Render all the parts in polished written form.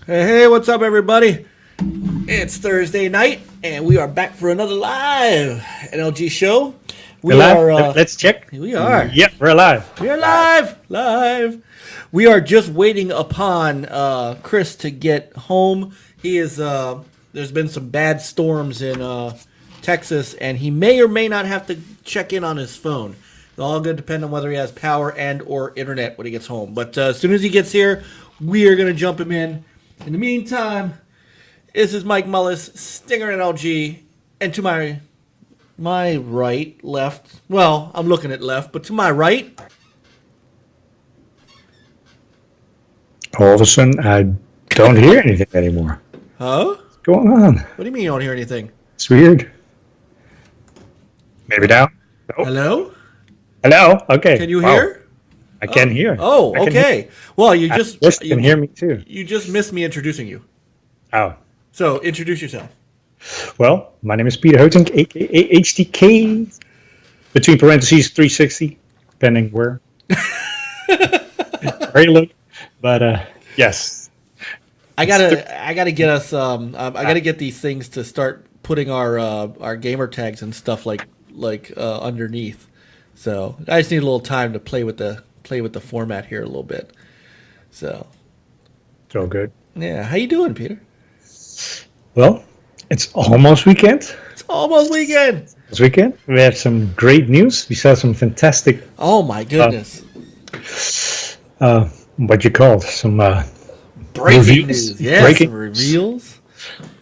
Hey, what's up, everybody? It's Thursday night, and we are back for another live NLG show. We're live? Let's check. We are. Yep, we're live. We are live. We are just waiting upon Chris to get home. He is. There's been some bad storms in Texas, and he may or may not have to check in on his phone. It's all going to depend on whether he has power and or internet when he gets home. But as soon as he gets here, we are going to jump him in. In the meantime, this is Mike Mullis, Stinger NLG, and to my right, left, well, I'm looking at left, but to my right... All of a sudden, I don't hear anything anymore. Huh? What's going on? What do you mean you don't hear anything? It's weird. Maybe now? Nope. Hello? Hello? Okay. Can you hear? I can hear. Oh, okay. Well, you can hear me too. You just missed me introducing you. Oh. So, introduce yourself. Well, my name is Peter Houtink, a.k.a. HTK, between parentheses 360, depending where you look. But, yes. I gotta get us, I gotta get these things to start putting our gamer tags and stuff like underneath. So, I just need a little time to play with the format here a little bit. So. It's all good. Yeah. How you doing, Peter? Well, it's almost weekend. It's almost weekend. This weekend, we have some great news. We saw some fantastic... Oh, my goodness. What you called? Some breaking news. Yes, breaking reveals.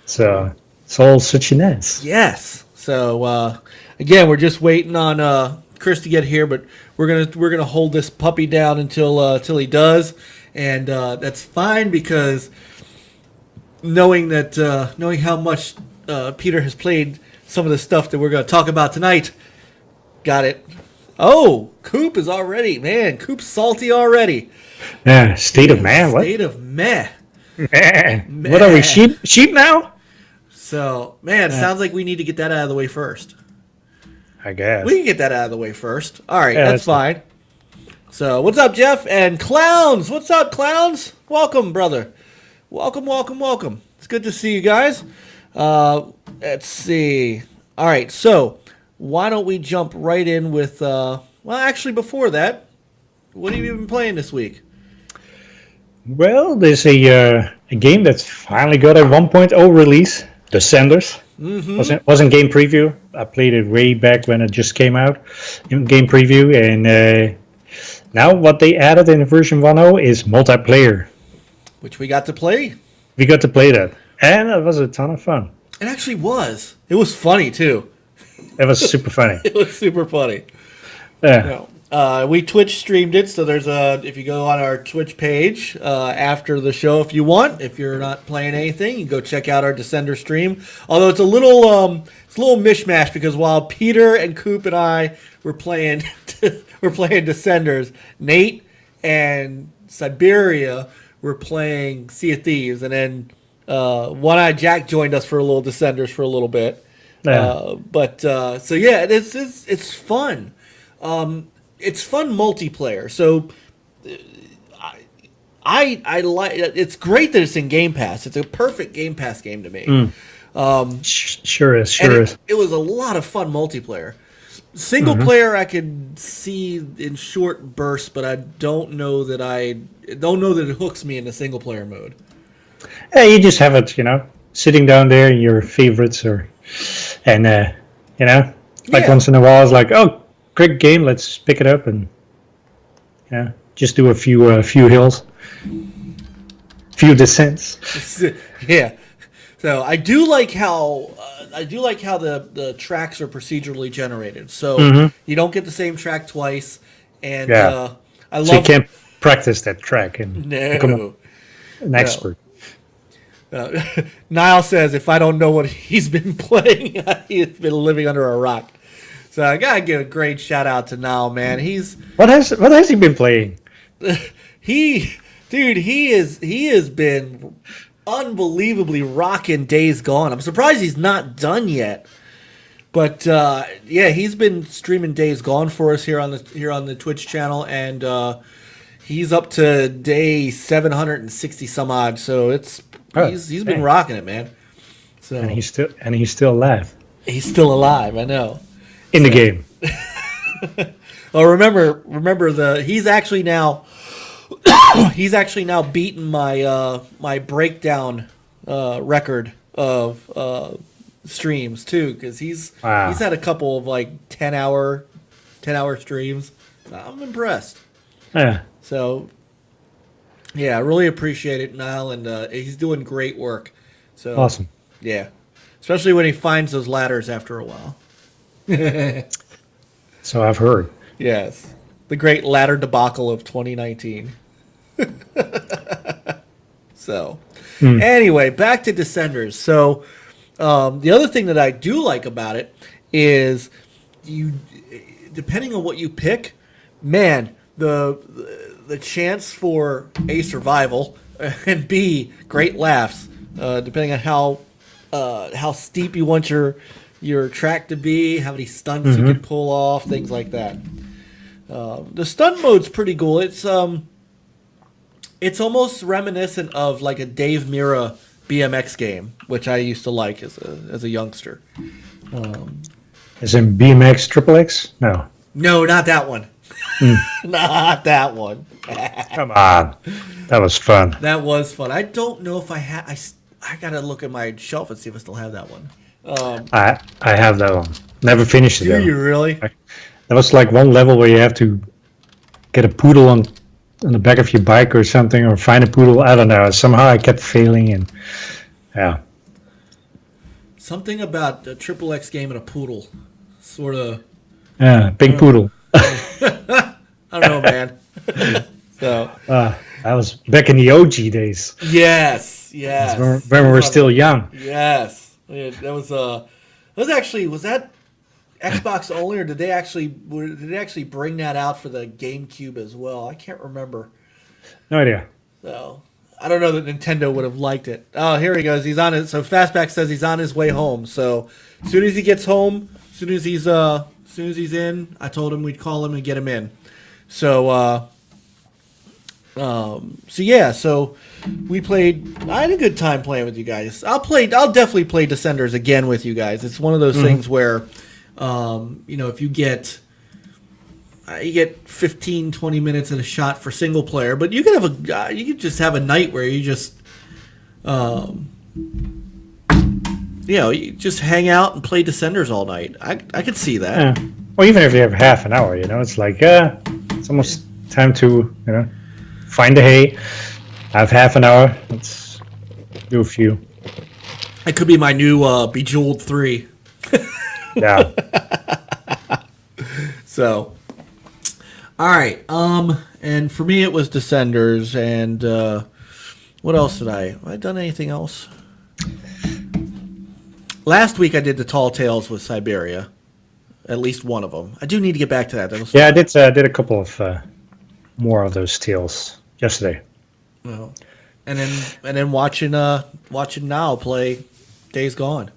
So, it's all such a nice. Yes. So, again, we're just waiting on Chris to get here, but we're gonna hold this puppy down until he does, and that's fine because knowing how much Peter has played some of the stuff that we're gonna talk about tonight. Got it. Oh, Coop is already, man. Coop's salty already. Yeah, state of man. What? State of meh. Meh. What are we, sheep now? So, man, sounds like we need to get that out of the way first. I guess. We can get that out of the way first. All right, that's fine. So, what's up, Jeff? And Clowns. What's up, Clowns? Welcome, brother. Welcome. It's good to see you guys. Let's see. All right, so why don't we jump right in with, well, actually, before that, what have you been playing this week? Well, there's a game that's finally got a 1.0 release, Descenders. Mm-hmm. Wasn't game preview. I played it way back when it just came out in game preview, and now what they added in version 1.0 is multiplayer, which we got to play. We got to play that, and it was a ton of fun. It actually was. It was funny too. It was super funny. It was super funny. Yeah. We Twitch streamed it, so there's if you go on our Twitch page after the show, if you want, if you're not playing anything, you can go check out our Descender stream. Although it's a little mishmash because while Peter and Coop and I were playing Descenders, Nate and Siberia were playing Sea of Thieves, and then One Eye Jack joined us for a little Descenders for a little bit. Yeah. So yeah, it's fun. It's fun multiplayer. So I like. It's great that it's in Game Pass. It's a perfect Game Pass game to me. Sure is. It was a lot of fun multiplayer. Single player I could see in short bursts, but I don't know that it hooks me in the single player mode. Yeah, you just have it, sitting down there in your favorites, once in a while it's like, oh, quick game, let's pick it up and just do a few hills, few descents. Yeah. So I do like how the tracks are procedurally generated. So you don't get the same track twice, and I love. So you can't practice that track and become an expert. Niall says if I don't know what he's been playing, he's been living under a rock. So I gotta give a great shout out to Niall, man. What has he been playing? He has been unbelievably rocking Days Gone. I'm surprised he's not done yet. But he's been streaming Days Gone for us here on the Twitch channel, and He's up to day 760 some odd, so he's been rocking it, man. So and he's still alive. He's still alive, I know. In the game. Well, remember he's actually now beaten my my breakdown record of streams too, because he's had a couple of like 10-hour streams. I'm impressed. Yeah. So yeah, I really appreciate it, Niall, and he's doing great work. So awesome. Yeah, especially when he finds those ladders after a while. So I've heard. Yes, the great ladder debacle of 2019. So, anyway, back to Descenders. So, the other thing that I do like about it is depending on what you pick, man, the chance for A, survival, and B, great laughs, depending on how steep you want your track to be, how many stunts you can pull off, things like that. The stunt mode's pretty cool. It's almost reminiscent of like a Dave Mirra BMX game, which I used to like as a youngster. As in BMX Triple X? No, not that one. Not that one. Come on, that was fun. That was fun. I don't know if I gotta look at my shelf and see if I still have that one. I have that one. Never finished it. Do you really? There was like one level where you have to get a poodle on the back of your bike or something, or find a poodle. I don't know. Somehow I kept failing, and yeah. Something about a Triple X game and a poodle, sort of. Yeah, pink poodle. I don't know, man. So that was back in the OG days. Yes. When we were still young. Yes, yeah, that was was that Xbox only, or did they actually bring that out for the GameCube as well? I can't remember. No idea. So I don't know that Nintendo would have liked it. Oh, here he goes. He's on it. So Fastback says he's on his way home. So as soon as he gets home, as soon as he's in, I told him we'd call him and get him in. So so we played. I had a good time playing with you guys. I'll definitely play Descenders again with you guys. It's one of those things where, if you get 15, 20 minutes at a shot for single player, but you could just have a night where you just, you just hang out and play Descenders all night. I could see that. Yeah. Well, even if you have half an hour, it's like, it's almost time to, find the hay. Have half an hour. Let's do a few. It could be my new Bejeweled 3. Yeah. So, all right. And for me, it was Descenders. And what else did I? Have I done anything else? Last week I did the Tall Tales with Siberia. At least one of them. I do need to get back to that. That was fun. I did a couple of more of those tales yesterday. Well, and then watching Niall play Days Gone.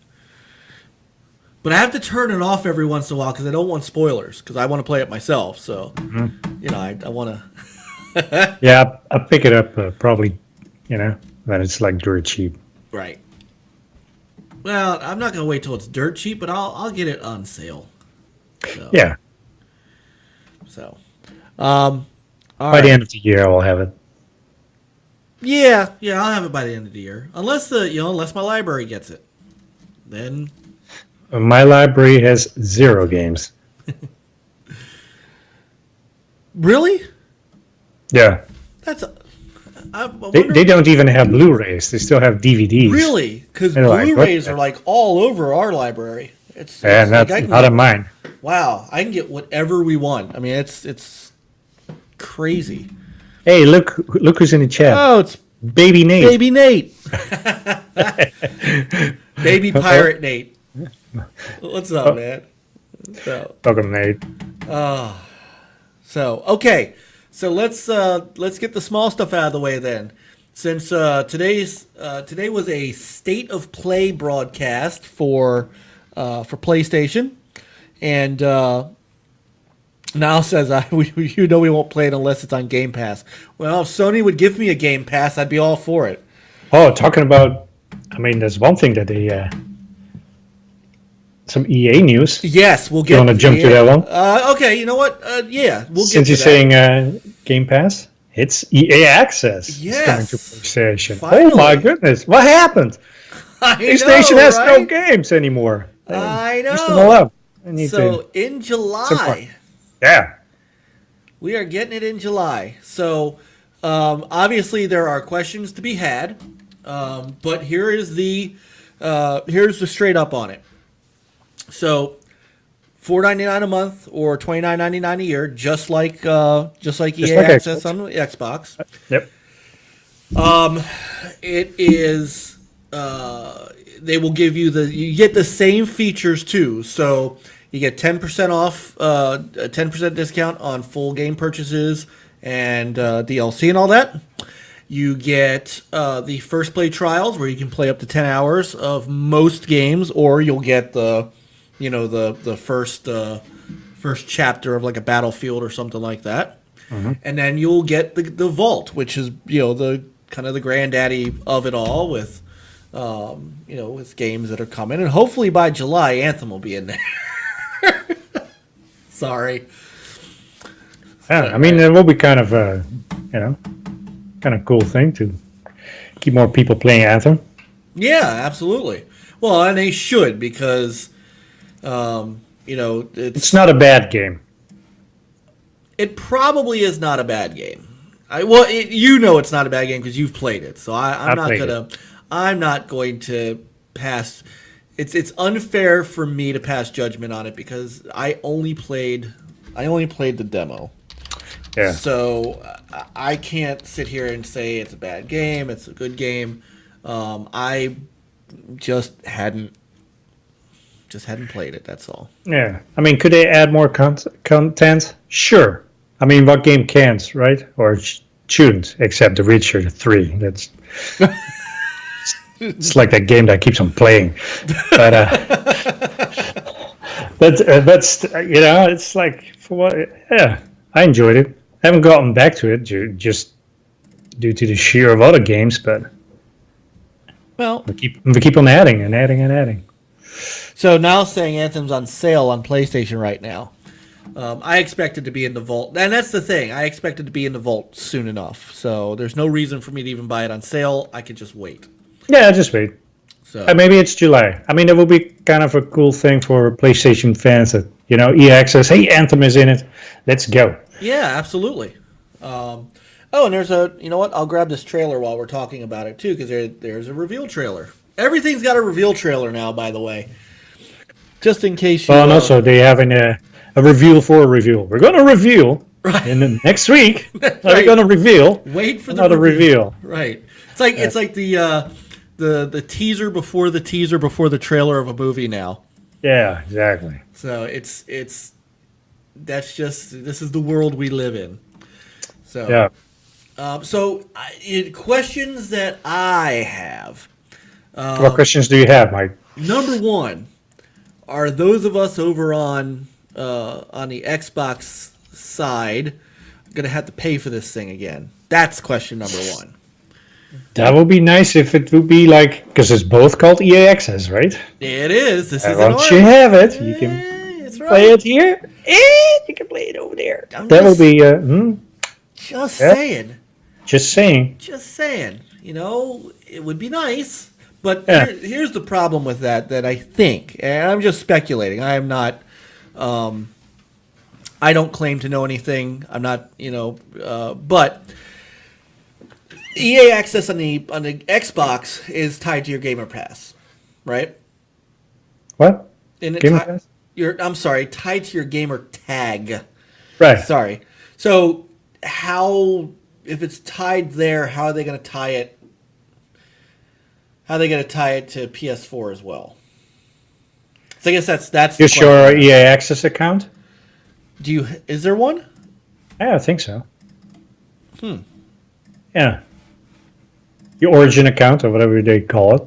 But I have to turn it off every once in a while because I don't want spoilers, because I want to play it myself. So, I want to. Yeah, I'll pick it up probably, when it's like dirt cheap. Right. Well, I'm not going to wait till it's dirt cheap, but I'll get it on sale. So. Yeah. So, by the end of the year, I'll have it. Yeah, I'll have it by the end of the year, unless my library gets it. Then my library has 0 games. Really? Yeah. That's. They don't even have Blu-rays. They still have DVDs. Really? Because Blu-rays are like all over our library. It's not of mine. Wow, I can get whatever we want. I mean, it's crazy. Hey, look who's in the chat. Oh, it's Baby Nate. Baby Nate. Baby Pirate Nate. What's up, man? So, welcome, Nate. Okay. So let's get the small stuff out of the way then. Since today was a state of play broadcast for PlayStation, and Now says, we won't play it unless it's on Game Pass. Well, if Sony would give me a Game Pass, I'd be all for it. Oh, talking about, I mean, there's one thing that they, some EA news. Yes, we'll get. You want to jump to that one? Okay, you know what? Yeah, we'll get. Since you're saying Game Pass, it's EA Access. Yes, it's coming to PlayStation. Finally. Oh my goodness, what happened? PlayStation has no games anymore. I know. Used them all up. So in July. Yeah. We are getting it in July. So obviously there are questions to be had, but here's the straight up on it. So $4.99 a month or $29.99 a year, just like EA Access on the Xbox. Yep. It is. They will give you you get the same features too. So you get 10% off, a 10% discount on full game purchases and DLC and all that. You get the first play trials where you can play up to 10 hours of most games, or you'll get the first chapter of like a Battlefield or something like that. Mm-hmm. And then you'll get the Vault, which is the kind of the granddaddy of it all with with games that are coming, and hopefully by July Anthem will be in there. Sorry. Yeah, I mean it will be kind of kind of cool thing to keep more people playing Anthem. Yeah, absolutely. Well, and they should, because it's not a bad game. It probably is not a bad game. It's not a bad game because you've played it. So I'm not going to pass. It's unfair for me to pass judgment on it because I only played the demo. Yeah. So I can't sit here and say it's a bad game. It's a good game. I just hadn't played it. That's all. Yeah. I mean, could they add more content? Sure. I mean, what game can't, right? Or shouldn't, except The Witcher 3. That's it's like that game that keeps on playing. But that's it's like, for what? Yeah, I enjoyed it. I haven't gotten back to it just due to the sheer of other games, but we keep on adding and adding and adding. So now saying Anthem's on sale on PlayStation right now. I expect it to be in the vault, and that's the thing. I expect it to be in the vault soon enough. So there's no reason for me to even buy it on sale. I could just wait. Yeah, just wait. So maybe it's July. I mean, it will be kind of a cool thing for PlayStation fans that EA Access. Hey, Anthem is in it. Let's go. Yeah, absolutely. And there's I'll grab this trailer while we're talking about it too, because there's a reveal trailer. Everything's got a reveal trailer now, by the way. Just in case you. Well, and also they have a reveal for a reveal. We're going to reveal in the next week. Right. We're going to reveal. Wait for another reveal. Right. It's like the teaser before the teaser before the trailer of a movie now. Yeah, exactly. So this is the world we live in. So yeah. Questions that I have. What questions do you have, Mike? Number one, are those of us over on the Xbox side going to have to pay for this thing again? That's question number one. That would be nice if it would be like, because it's both called EA Access, right? It is. This is once you have it, you can play it here, and you can play it over there. That would be. Just saying. Just saying. Just saying. It would be nice, but here's the problem with that I think, and I'm just speculating. I am not. I don't claim to know anything. I'm not. But. EA Access on the Xbox is tied to your Gamer Pass, right? What? Gamer Pass? I'm sorry, tied to your gamer tag. Right. Sorry. So if it's tied there, how are they going to tie it? How are they going to tie it to PS4 as well? So I guess that's. Is your EA Access account? Is there one? Yeah, I think so. Yeah. Your Origin account, or whatever they call it.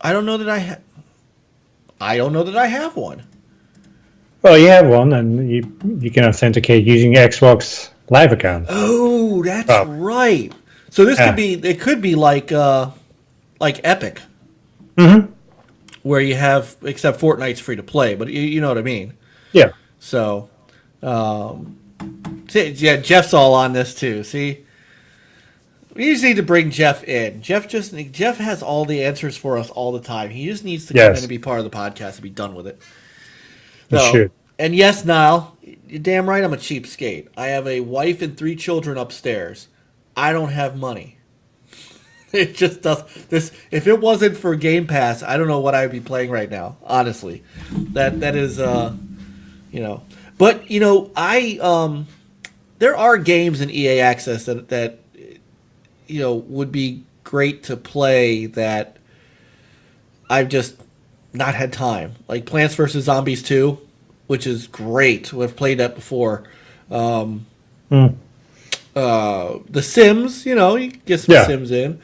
I don't know that I have one. Well, you have one, and you can authenticate using your Xbox Live account. Oh, that's right. So this could be. It could be like Epic, where you have, except Fortnite's free to play, but you know what I mean. Yeah. So, yeah, Jeff's all on this too. See, we just need to bring Jeff in. Jeff has all the answers for us all the time. He just needs to come in and be part of the podcast and be done with it. So, and yes, Niall, you're damn right I'm a cheapskate. I have a wife and 3 children upstairs. I don't have money. It just does this. If it wasn't for Game Pass, I don't know what I would be playing right now. Honestly, that is But there are games in EA Access that would be great to play that I've just not had time. Like Plants vs. Zombies 2, which is great. We've played that before. The Sims, you get some Sims in.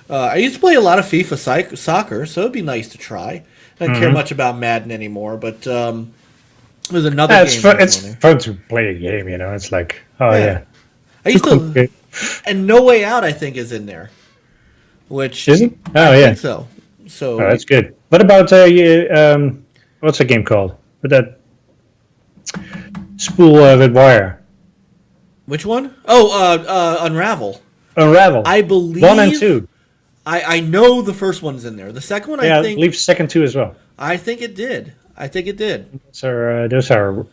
I used to play a lot of FIFA soccer, so it'd be nice to try. I don't care much about Madden anymore, but there's another game. It's fun to play a game, It's like, I used to, and No Way Out, I think, is in there. Which is it? I think so. So that's good. What about what's the game called? With that spool with wire. Which one? Oh, Unravel. Unravel. I believe 1 and 2. I know the first one's in there. The second one, I think. I believe second 2 as well. I think it did. So those are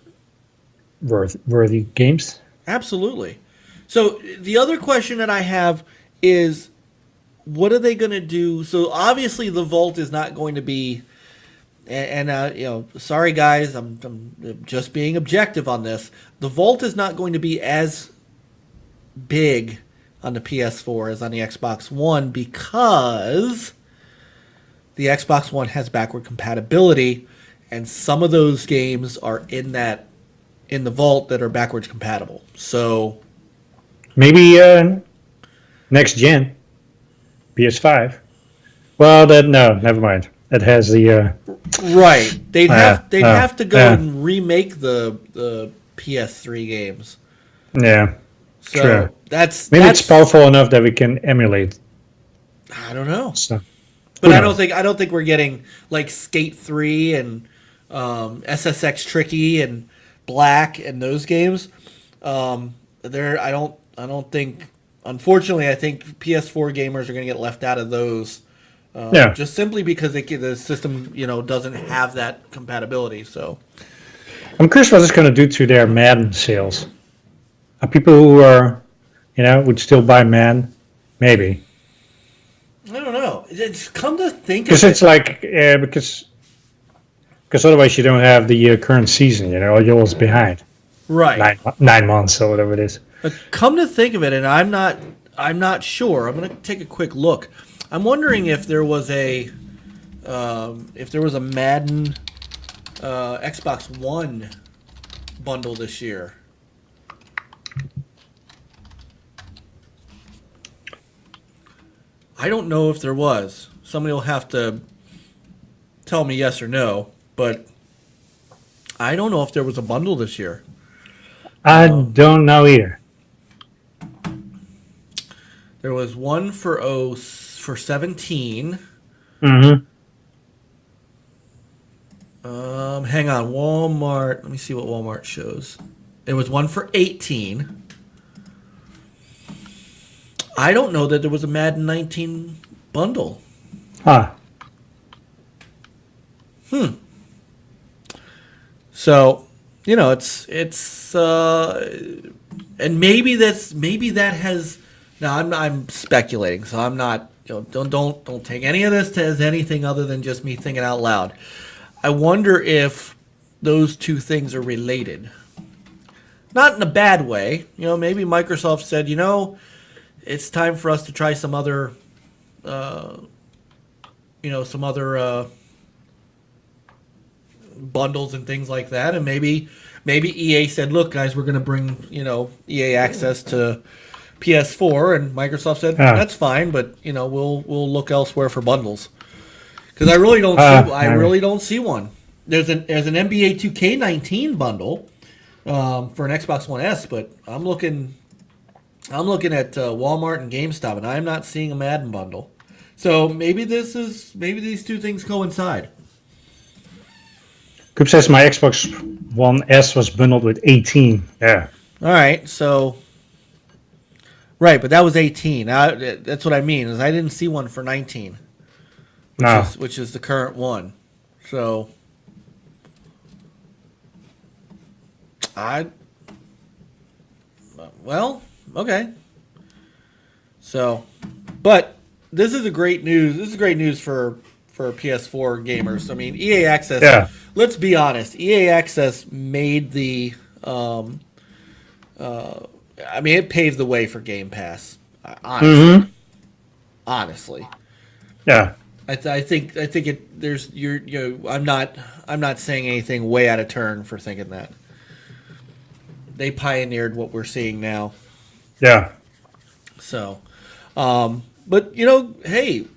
worthy games. Absolutely. So the other question that I have is, what are they going to do? So obviously the Vault is not going to be, and sorry guys, I'm just being objective on this. The Vault is not going to be as big on the PS4 as on the Xbox One because the Xbox One has backward compatibility, and some of those games are in the Vault that are backwards compatible. So maybe next gen PS5. Well, never mind. It has the right. They'd have to go and remake the PS3 games. Yeah. So true. That's it's powerful enough that we can emulate. I don't know. So, but I don't think we're getting like Skate 3 and SSX Tricky and Black and those games. I don't think. Unfortunately, I think PS4 gamers are going to get left out of those. Just simply because the system doesn't have that compatibility. So I'm curious what it's going to do to their Madden sales. Are people who are would still buy Madden? Maybe. I don't know. It's come to think because it's like because otherwise you don't have the current season. You're always behind. Right. 9 months or whatever it is. But come to think of it, and I'm not sure. I'm going to take a quick look. I'm wondering if there was a Madden Xbox One bundle this year. I don't know if there was. Somebody will have to tell me yes or no, but I don't know if there was a bundle this year. I don't know either. There was one for 17. Mm-hmm. Hang on, Walmart. Let me see what Walmart shows. There was one for 18. I don't know that there was a Madden 19 bundle. So, it's and maybe that has. Now I'm speculating, so I'm not. Don't take any of this as anything other than just me thinking out loud. I wonder if those two things are related. Not in a bad way. Maybe Microsoft said, it's time for us to try some other, bundles and things like that. And maybe EA said, look, guys, we're going to bring, EA access to PS4. And Microsoft said, that's fine, but, we'll look elsewhere for bundles. Because I really don't see one. there's an NBA 2K19 bundle for an Xbox One S, but I'm looking at Walmart and GameStop, and I'm not seeing a Madden bundle. So maybe these two things coincide. Coop says my Xbox One S was bundled with 18. Yeah. All right, so right, but that was 18. That's what I mean. Is I didn't see one for 19, which is the current one. So okay. So, but this is great news. This is great news for PS4 gamers. I mean, EA Access. Yeah. Let's be honest. EA Access made the. It paved the way for Game Pass. Honestly. Yeah. I think it. There's I'm not saying anything way out of turn for thinking that. They pioneered what we're seeing now. Yeah. So, but hey,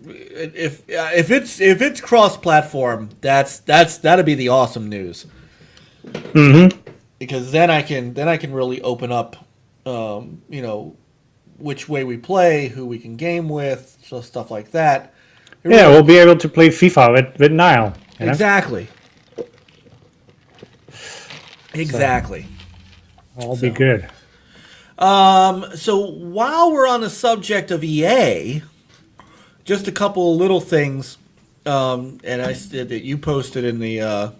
if it's cross-platform, that'll be the awesome news. Mm-hmm. Because then I can really open up, which way we play, who we can game with, so stuff like that. We'll be able to play FIFA with Niall. Exactly. Exactly. All be good. So while we're on the subject of EA, just a couple of little things, and I said that you posted in the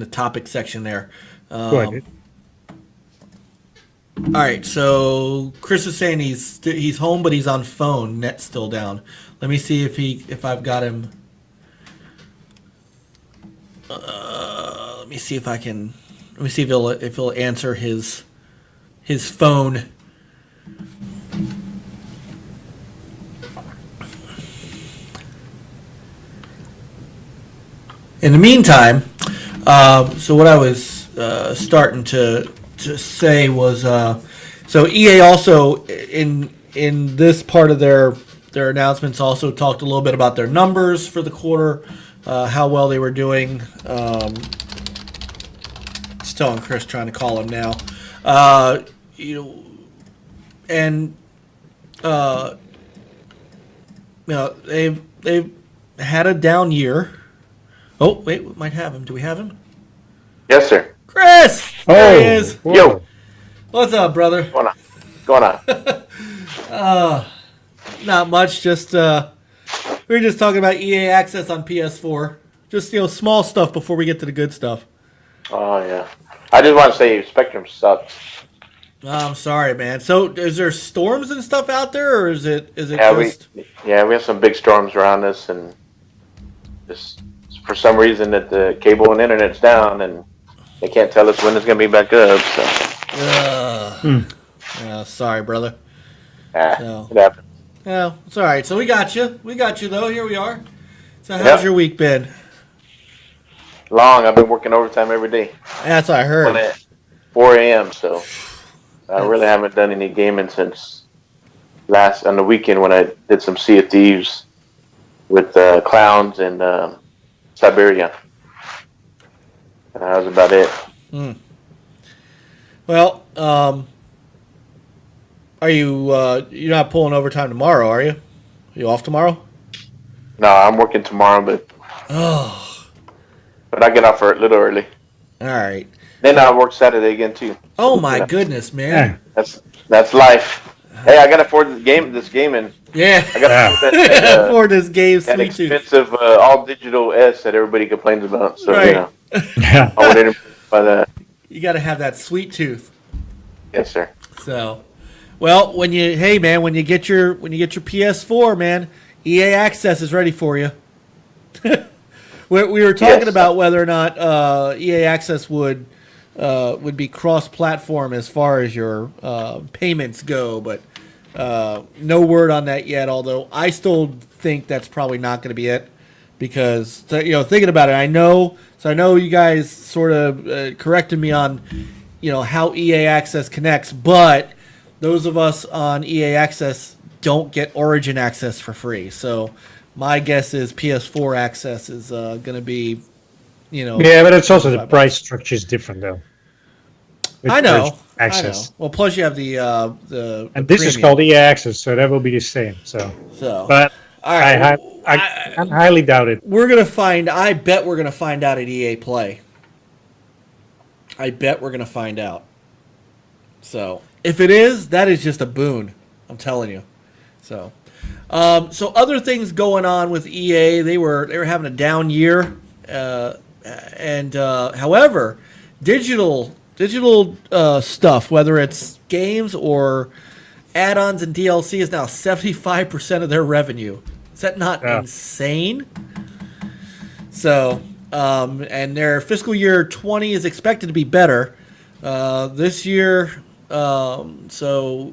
topic section there. Go ahead. All right, so Chris is saying he's home, but he's on phone. Net's still down. Let me see if I've got him. Let me see if I can. Let me see if he'll answer his phone. In the meantime, so what I was starting to say was, so EA also in this part of their announcements also talked a little bit about their numbers for the quarter, how well they were doing. Just telling Chris, trying to call him now. They've had a down year. Oh, wait, we might have him. Do we have him? Yes, sir. Chris! There he is. Whoa. Yo. What's up, brother? What's going on? Not much. Just we were just talking about EA Access on PS4. Just small stuff before we get to the good stuff. Oh, yeah. I just want to say Spectrum sucks. I'm sorry, man. So, is there storms and stuff out there, or is it Yeah, just... we have some big storms around us, and just for some reason that the cable and internet's down, and they can't tell us when it's going to be back up. So. Yeah, sorry, brother. It happens. Yeah, it's all right. So we got you. We got you, though. Here we are. So how's your week been? Long. I've been working overtime every day. That's what I heard. At 4 a.m., so I really haven't done any gaming since on the weekend when I did some Sea of Thieves with Clowns and Siberia. And that was about it. Well, are you you're not pulling overtime tomorrow, are you? Are you off tomorrow? No, I'm working tomorrow, but I get off a little early. All right. Then I work Saturday again too. Oh my goodness, man! That's life. Hey, I gotta afford this game, and yeah, I gotta afford this game. That expensive all digital S that everybody complains about. So right. I would by that. You got to have that sweet tooth. Yes, sir. So, well, when you get your PS4, man, EA Access is ready for you. we were talking about whether or not EA Access would be cross-platform as far as your payments go, but no word on that yet. Although I still think that's probably not going to be it, because thinking about it, I know you guys sort of corrected me on how EA Access connects, but those of us on EA Access don't get Origin access for free. So my guess is PS4 access is going to be Yeah, but it's also the price structure is different though. I know. Access. Well, plus you have the and this is called EA Access, so that will be the same. So but all right, I highly doubt it. We're gonna find. I bet we're gonna find out at EA Play. I bet we're gonna find out. So if it is, that is just a boon. I'm telling you. So, so other things going on with EA. They were having a down year, and however, digital stuff, whether it's games or add-ons and DLC, is now 75% of their revenue. Is that not insane? So, and their fiscal year 20 is expected to be better this year. So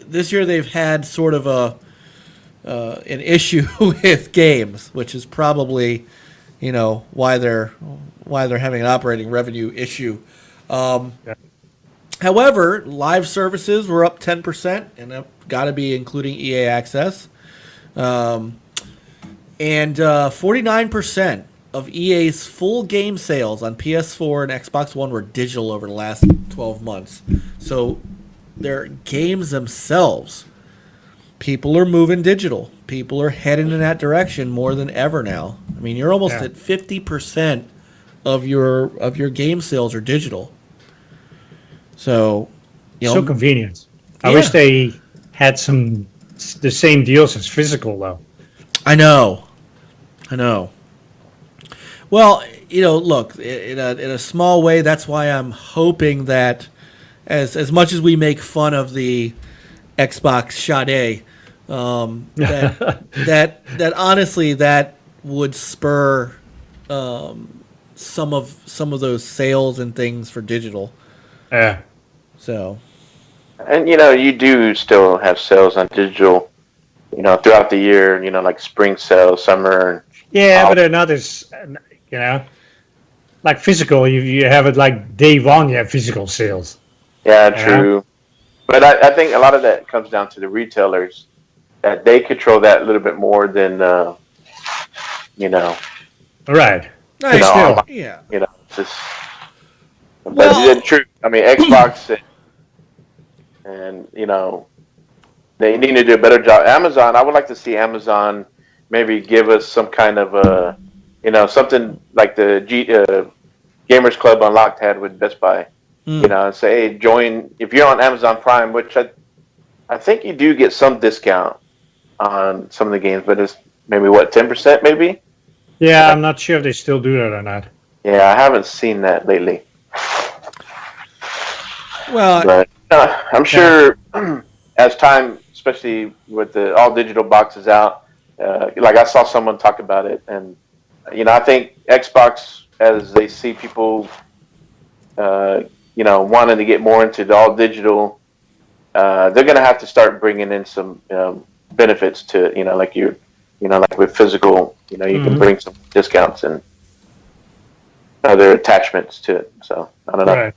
this year they've had sort of an issue with games, which is probably why they're having an operating revenue issue. However, live services were up 10%, and that got to be including EA Access. And 49% of EA's full game sales on PS4 and Xbox One were digital over the last 12 months. So their games themselves, people are moving digital. People are heading in that direction more than ever now. I mean, you're almost at 50% of your game sales are digital. So, so convenient. I wish they had the same deals as physical, though. I know. Well, look, in a small way, that's why I'm hoping that as much as we make fun of the Xbox Sade, that honestly that would spur some of those sales and things for digital. Yeah. So. And you do still have sales on digital, throughout the year. Like spring sales, summer. Yeah, but they're not as, like physical. You have it like day one. You have physical sales. Yeah, true. But I think a lot of that comes down to the retailers, that they control that a little bit more than, Right. Yeah. Just. But it's true. I mean, Xbox and they need to do a better job. Amazon, I would like to see Amazon maybe give us some kind of something like the Gamers Club Unlocked had with Best Buy. And say, hey, join if you're on Amazon Prime, which I think you do get some discount on some of the games, but it's maybe 10% maybe. Yeah, I'm not sure if they still do that or not. Yeah, I haven't seen that lately. Well, but I'm sure as time, especially with the all digital boxes out, like I saw someone talk about it, and I think Xbox, as they see people, wanting to get more into the all digital, they're going to have to start bringing in some benefits to like like with physical, you can bring some discounts and other attachments to it. So I don't know. Right.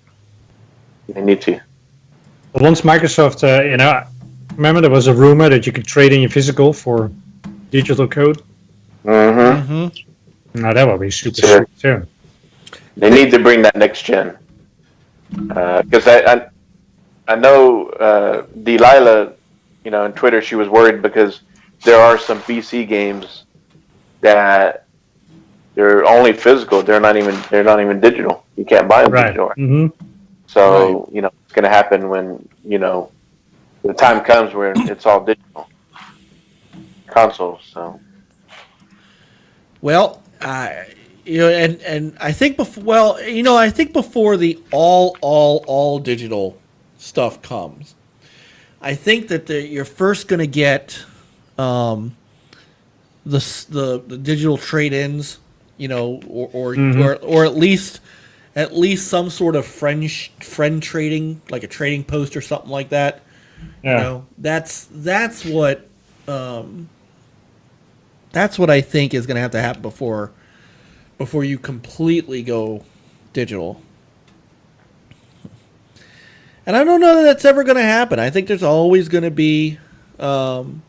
They need to. But once Microsoft, remember there was a rumor that you could trade in your physical for digital code. Now that would be super sweet too. They need to bring that next gen, because I know Delilah, on Twitter, she was worried because there are some PC games that they're only physical. They're not even digital. You can't buy them digital. So it's going to happen when the time comes where it's all digital consoles. So well, and I think before I think before the all digital stuff comes, I think that you're first going to get the digital trade-ins, or at least some sort of friend trading, like a trading post or something like that. Yeah. That's what I think is going to have to happen before you completely go digital. And I don't know that that's ever going to happen. I think there's always going to be some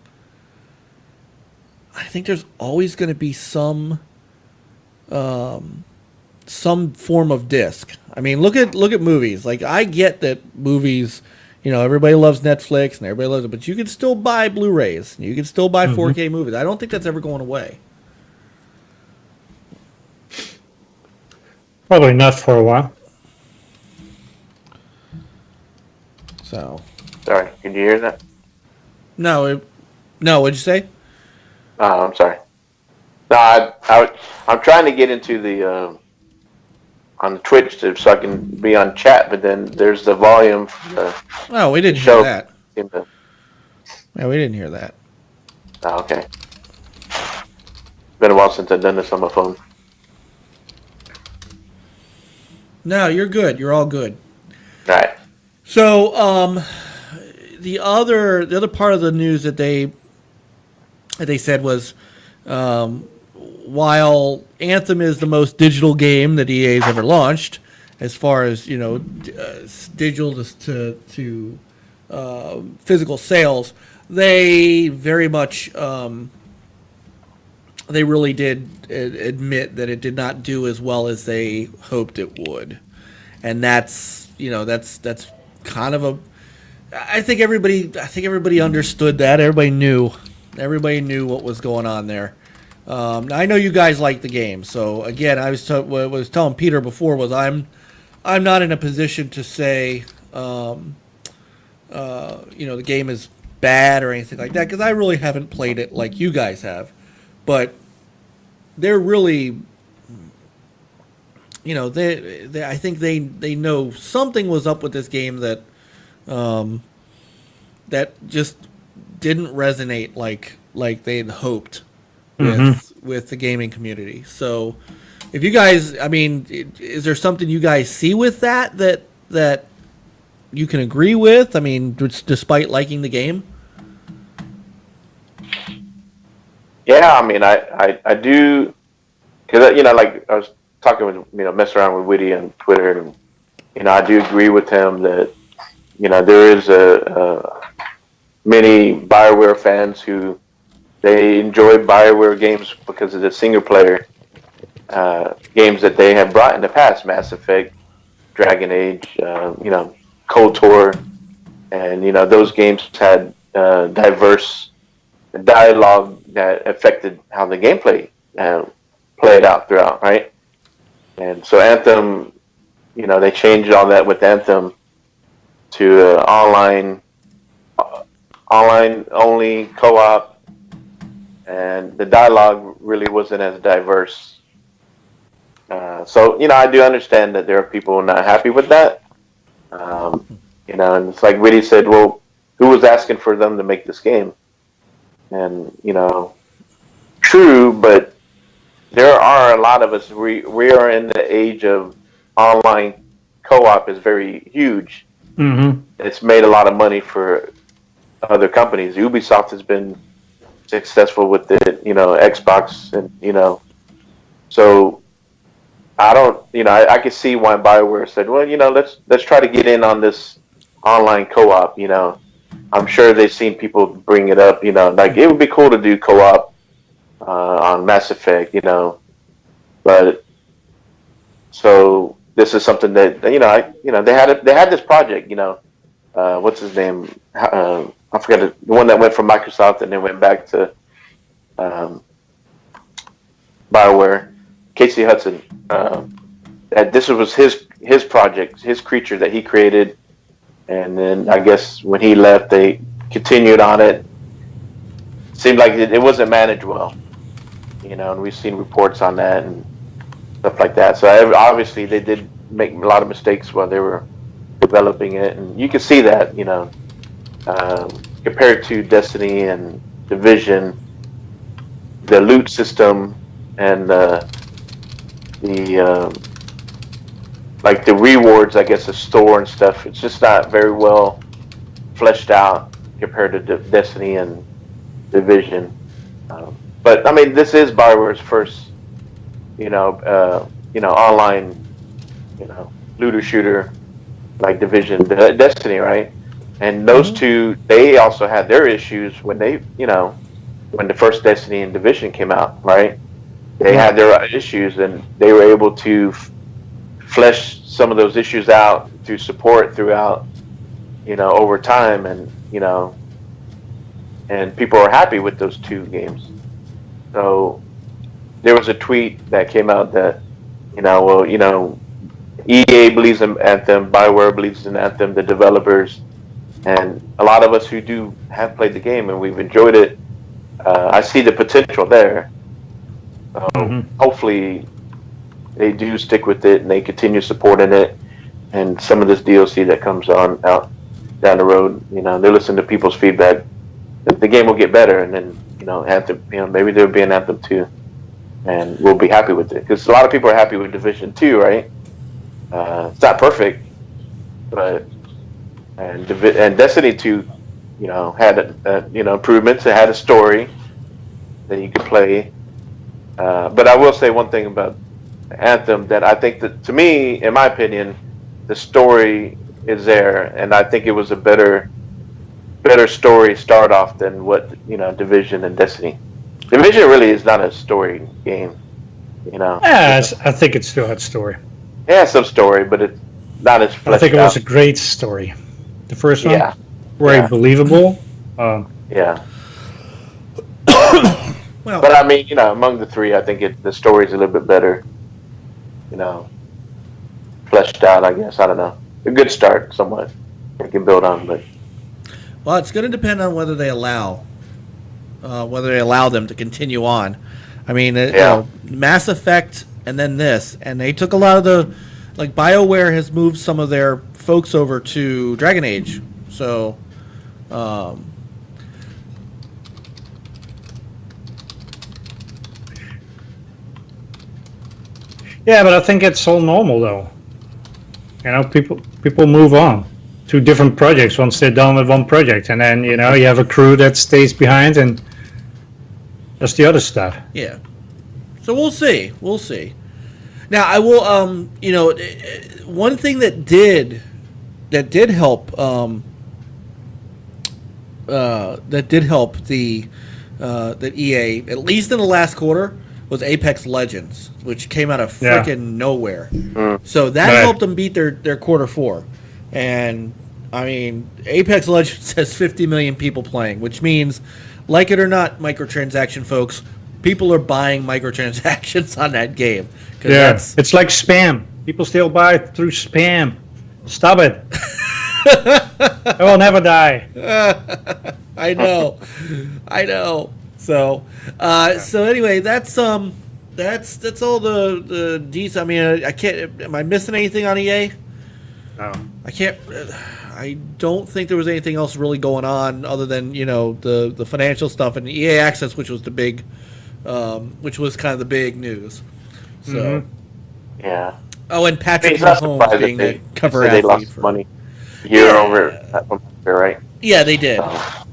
some form of disc. I mean, look at movies. Like, I get that movies, everybody loves Netflix and everybody loves it, but you can still buy Blu-rays. You can still buy 4K movies. I don't think that's ever going away. Probably not for a while. So. Sorry, can you hear that? No, what'd you say? I'm sorry. No, I'm trying to get into the on the Twitch so I can be on chat, but then there's the volume for the we didn't show. hear that. Yeah, we didn't hear that. Oh, okay. Been a while since I've done this on my phone. No, you're good. You're all good. All right. So, the other part of the news that they said was, while Anthem is the most digital game that EA's ever launched, as far as digital to physical sales, they very much they really did admit that it did not do as well as they hoped it would, and that's kind of a. I think everybody understood that. Everybody knew what was going on there. I know you guys like the game, so again, I was telling Peter before was I'm not in a position to say the game is bad or anything like that, because I really haven't played it like you guys have. But they're really, they I think they know something was up with this game that that just didn't resonate like they had hoped with the gaming community. So, if you guys, I mean, is there something you guys see with that you can agree with? I mean, despite liking the game. Yeah, I mean, I do, because like I was talking with messing around with Witty on Twitter, and I do agree with him that there is many BioWare fans who they enjoy BioWare games because of the single player games that they have brought in the past, Mass Effect, Dragon Age, KOTOR, and those games had diverse dialogue that affected how the gameplay played out throughout, right? And so Anthem, they changed all that with Anthem to online only co-op, and the dialogue really wasn't as diverse. So I do understand that there are people not happy with that. And it's like Witty said, well, who was asking for them to make this game? And true, but there are a lot of us. We are in the age of online co-op is very huge. Mm-hmm. It's made a lot of money for other companies. Ubisoft has been successful with it. Xbox, and so I don't. I can see why BioWare said, well, let's try to get in on this online co-op. I'm sure they've seen people bring it up, like it would be cool to do co-op on Mass Effect, but so this is something that they had this project, what's his name? I forgot the one that went from Microsoft and then went back to BioWare, Casey Hudson. That this was his project, his creature that he created. And then I guess when he left, they continued on it. Seemed like it wasn't managed well, and we've seen reports on that and stuff like that. So obviously they did make a lot of mistakes while they were developing it, and you can see that, compared to Destiny and Division, the loot system and like the rewards, I guess, the store and stuff, it's just not very well fleshed out compared to Destiny and Division. But I mean, this is BioWare's first, online, looter shooter like Division, Destiny, right? And those two, they also had their issues when they, when the first Destiny and Division came out, right? they had their issues, and they were able to flesh some of those issues out through support throughout, over time, and and people are happy with those 2 games. So there was a tweet that came out that, EA believes in Anthem, BioWare believes in Anthem, the developers, and a lot of us who have played the game and we've enjoyed it. I see the potential there. So hopefully they do stick with it and they continue supporting it. And some of this DLC that comes out down the road, they listen to people's feedback. The game will get better, and then Anthem, maybe there'll be an Anthem 2, and we'll be happy with it. Because a lot of people are happy with Division 2, right? It's not perfect, but and Destiny 2, had improvements. It had a story that you could play. But I will say one thing about Anthem, that I think that, to me, in my opinion, the story is there, and I think it was a better story start off than what Division and Destiny. Division really is not a story game, Yeah, I think it still had story. It has some story, but it's not as fleshed I think it was out. a great story. The first one, Yeah. very believable. Yeah. Well, But I mean, among the 3, I think the story's a little bit better, fleshed out, I guess. I don't know. A good start, somewhat. They can build on, but well, it's going to depend on whether they allow them to continue on. I mean, Mass Effect and then this, and they took a lot of BioWare has moved some of their folks over to Dragon Age, so. Yeah, but I think it's all normal though. People move on to different projects once they're done with one project, and then you have a crew that stays behind and does the other stuff. Yeah. So we'll see. Now I will. One thing that did help. That EA, at least in the last quarter, was Apex Legends, which came out of freaking nowhere. So that helped them beat their quarter 4. And I mean, Apex Legends has 50 million people playing, which means, like it or not, microtransaction folks, people are buying microtransactions on that game. Yeah, it's like spam. People still buy through spam. Stop it. I will never die. I know. So, so anyway, that's all the decent. I mean, I can't. Am I missing anything on EA? No. I can't. I don't think there was anything else really going on other than the financial stuff and EA Access, which was the big, which was kind of the big news. So. Yeah. Oh, and Patrick It's not Mahomes surprising being the cover they athlete lost money year over, right? Yeah, they did.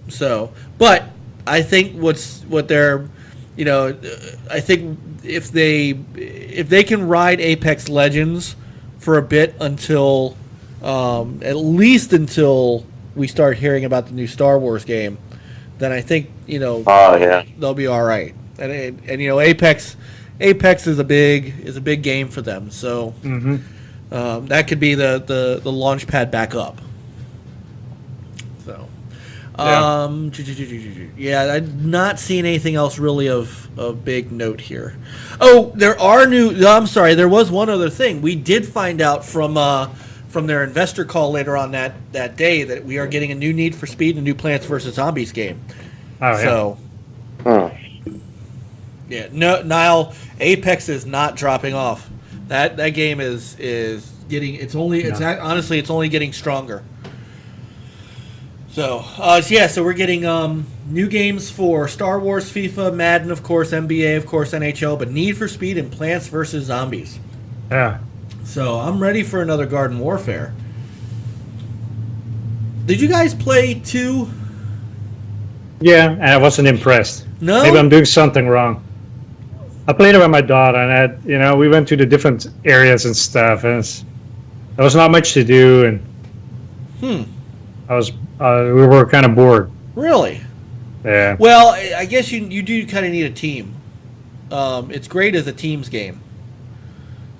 So, but I think what they're, I think if they can ride Apex Legends for a bit until, at least until we start hearing about the new Star Wars game, then I think they'll be all right. And Apex is a big game for them. So that could be the launch pad back up. So. Yeah, I'm not seeing anything else really of big note here. Oh, there was one other thing. We did find out from their investor call later on that day that we are getting a new Need for Speed and a new Plants vs. Zombies game. Oh, so, yeah, no, Niall, Apex is not dropping off. That game is getting honestly it's only getting stronger. So, so we're getting new games for Star Wars, FIFA, Madden, of course, NBA, of course, NHL, but Need for Speed and Plants vs. Zombies. Yeah. So, I'm ready for another Garden Warfare. Did you guys play 2? Yeah, and I wasn't impressed. No? Maybe I'm doing something wrong. I played it with my daughter, and we went to the different areas and stuff, and there was not much to do, and we were kind of bored. Really? Yeah. Well, I guess you do kind of need a team. it's great as a teams game.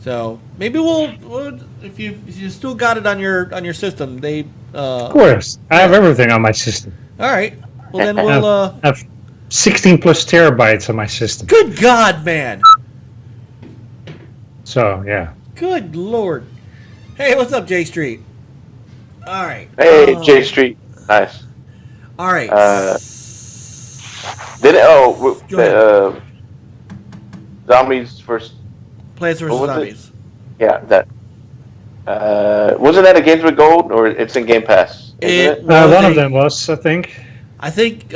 So maybe we'll if you still got it on your system, they Of course, I have everything on my system. all right. Well then I we'll have 16 plus terabytes on my system. Good God, man. So yeah. Good Lord. Hey, what's up, J Street? All right. Hey, J Street. Nice. All right. Go ahead. Zombies first. Plants vs. Zombies. Yeah, that. Wasn't that a Games with Gold, or it's in Game Pass? One of them was, I think. I think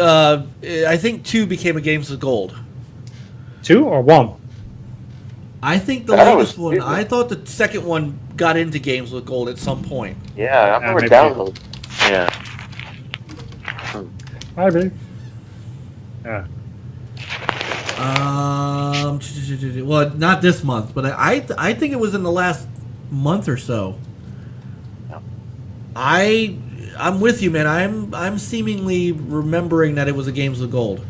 2 became a Games with Gold. 2 or 1? I think the latest one. I thought the second one got into Games with Gold at some point. Yeah, I remember downloading. Yeah. I believe. Yeah. Well, not this month, but I think it was in the last month or so. I'm with you, man. I'm seemingly remembering that it was a Games with Gold.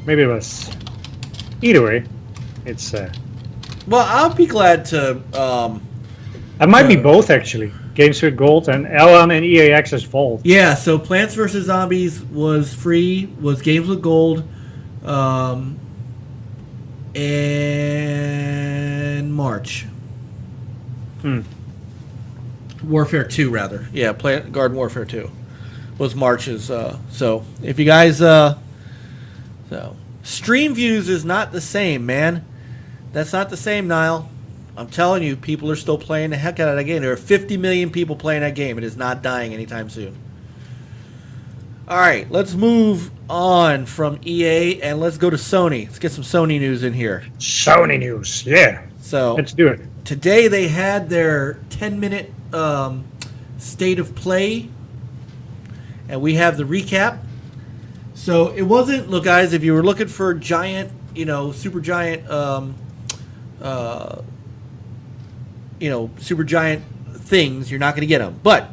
Maybe it was. Either way, it's. Well, I'll be glad to. It might be both actually. Games with Gold and L1 and EA Access Vault. Yeah, so Plants vs. Zombies was free, was Games with Gold, in March. Warfare 2, rather. Yeah, Garden Warfare 2 was March's. So, if you guys... Stream views is not the same, man. That's not the same, Niall. I'm telling you, people are still playing the heck out of that game. There are 50 million people playing that game. It is not dying anytime soon. All right, let's move on from EA and let's go to Sony. Let's get some Sony news in here. Sony news, yeah. So let's do it. Today they had their 10-minute state of play, and we have the recap. So it wasn't, look, guys, if you were looking for giant, super giant, super giant things, you're not going to get them. But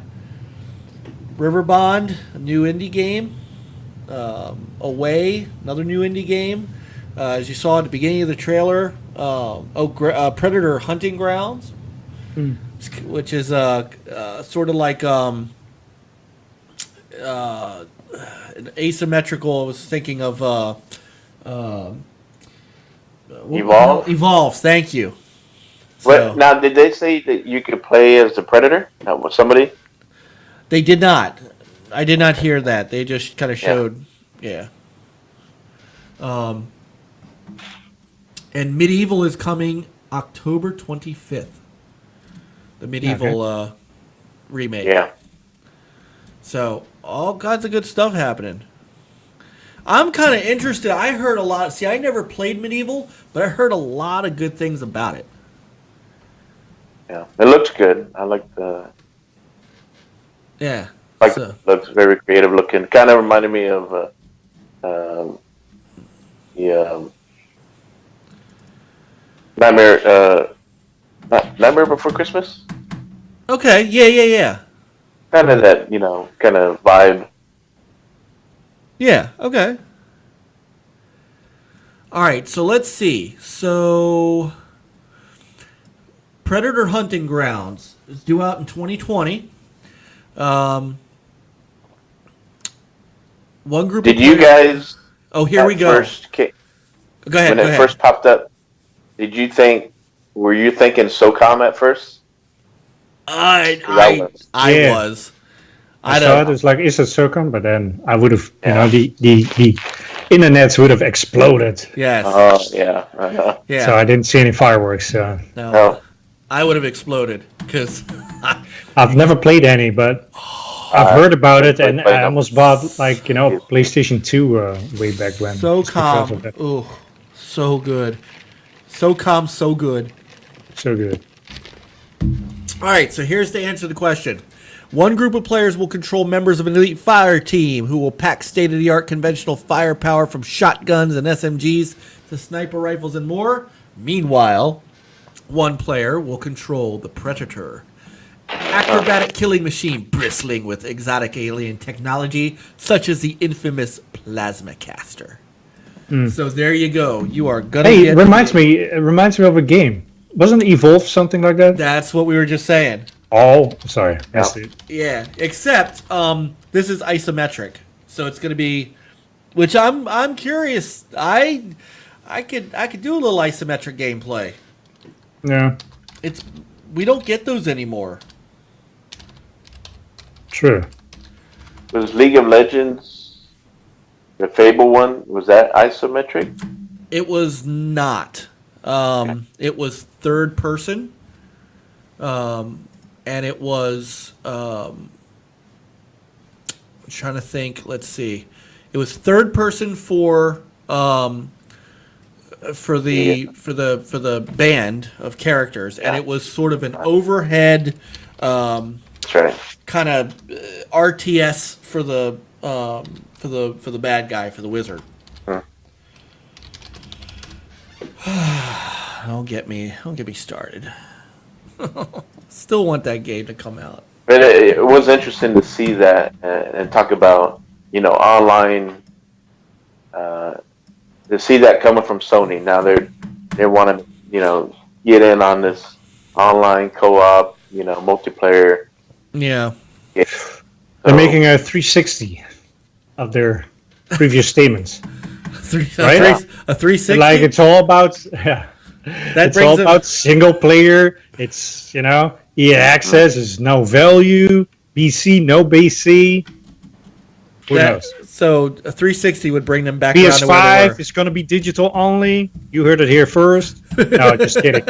River Bond, a new indie game. Away, another new indie game. As you saw at the beginning of the trailer, Predator Hunting Grounds, which is sort of like an asymmetrical. I was thinking of Evolve. Evolve. Thank you. Now, did they say that you could play as the Predator? Was somebody? They did not. I did not hear that. They just kind of showed, yeah. And Medieval is coming October 25th. The Medieval remake. Yeah. So all kinds of good stuff happening. I'm kind of interested. I heard a lot. See, I never played Medieval, but I heard a lot of good things about it. Yeah, it looks good. I like the. Yeah. It looks very creative looking. Kind of reminded me of Nightmare Before Christmas. Okay. Yeah. Kind of that, kind of vibe. Yeah. Okay. All right. So let's see. So Predator Hunting Grounds is due out in 2020. One group. Did you guys? Oh, here we go. Go ahead. When it first popped up, were you thinking SOCOM at first? I was. I saw it. It's like, is it SOCOM? But then I would have, the internets would have exploded. Yes. Oh yeah. Yeah. So I didn't see any fireworks. No. I would have exploded because I've never played any, but I've heard about it, and I almost bought PlayStation 2 way back when. SOCOM. Oh, so good. SOCOM, so good. So good. All right, so here's to answer the question. One group of players will control members of an elite fire team who will pack state-of-the-art conventional firepower from shotguns and SMGs to sniper rifles and more. Meanwhile, one player will control the Predator, acrobatic killing machine bristling with exotic alien technology such as the infamous plasma caster. So there you go. You are gonna Hey, get. it reminds me of a game. Wasn't Evolve something like that? That's what we were just saying. Oh, sorry. That's it. Yeah, except this is isometric, so it's gonna be, which I'm curious. I could do a little isometric gameplay. Yeah, We don't get those anymore. true. Was League of Legends the Fable one? Was that isometric? It was not. It was third person. And it was I'm trying to think. Let's see. It was third person for the band of characters, and it was sort of an overhead That's right. kind of RTS for the bad guy, for the wizard. Don't get me started. Still want that game to come out. But it was interesting to see that and talk about, online. To see that coming from Sony. Now they're wanting to, get in on this online co-op, multiplayer. Yeah. They're making a 360 of their previous statements. Right? A 360. Like it's all about it's all about single player. It's EA access is no value. BC no BC. Who knows? So a 360 would bring them back around to where they were. PS5 is going to be digital only. You heard it here first. No, just kidding.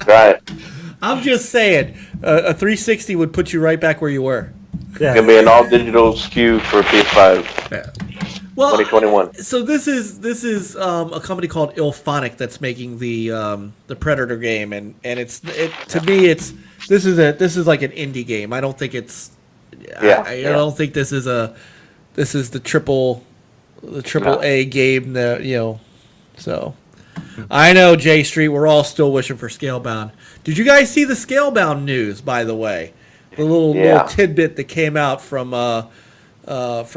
Right. I'm just saying, a 360 would put you right back where you were. Yeah. It's going to be an all digital SKU for PS5. Yeah. Well, 2021. So this is a company called Ilphonic that's making the Predator game, and to me this is like an indie game. I don't think it's I don't think this is the triple A game that so. I know, J Street, we're all still wishing for Scalebound. Did you guys see the Scalebound news, by the way? The little tidbit that came out from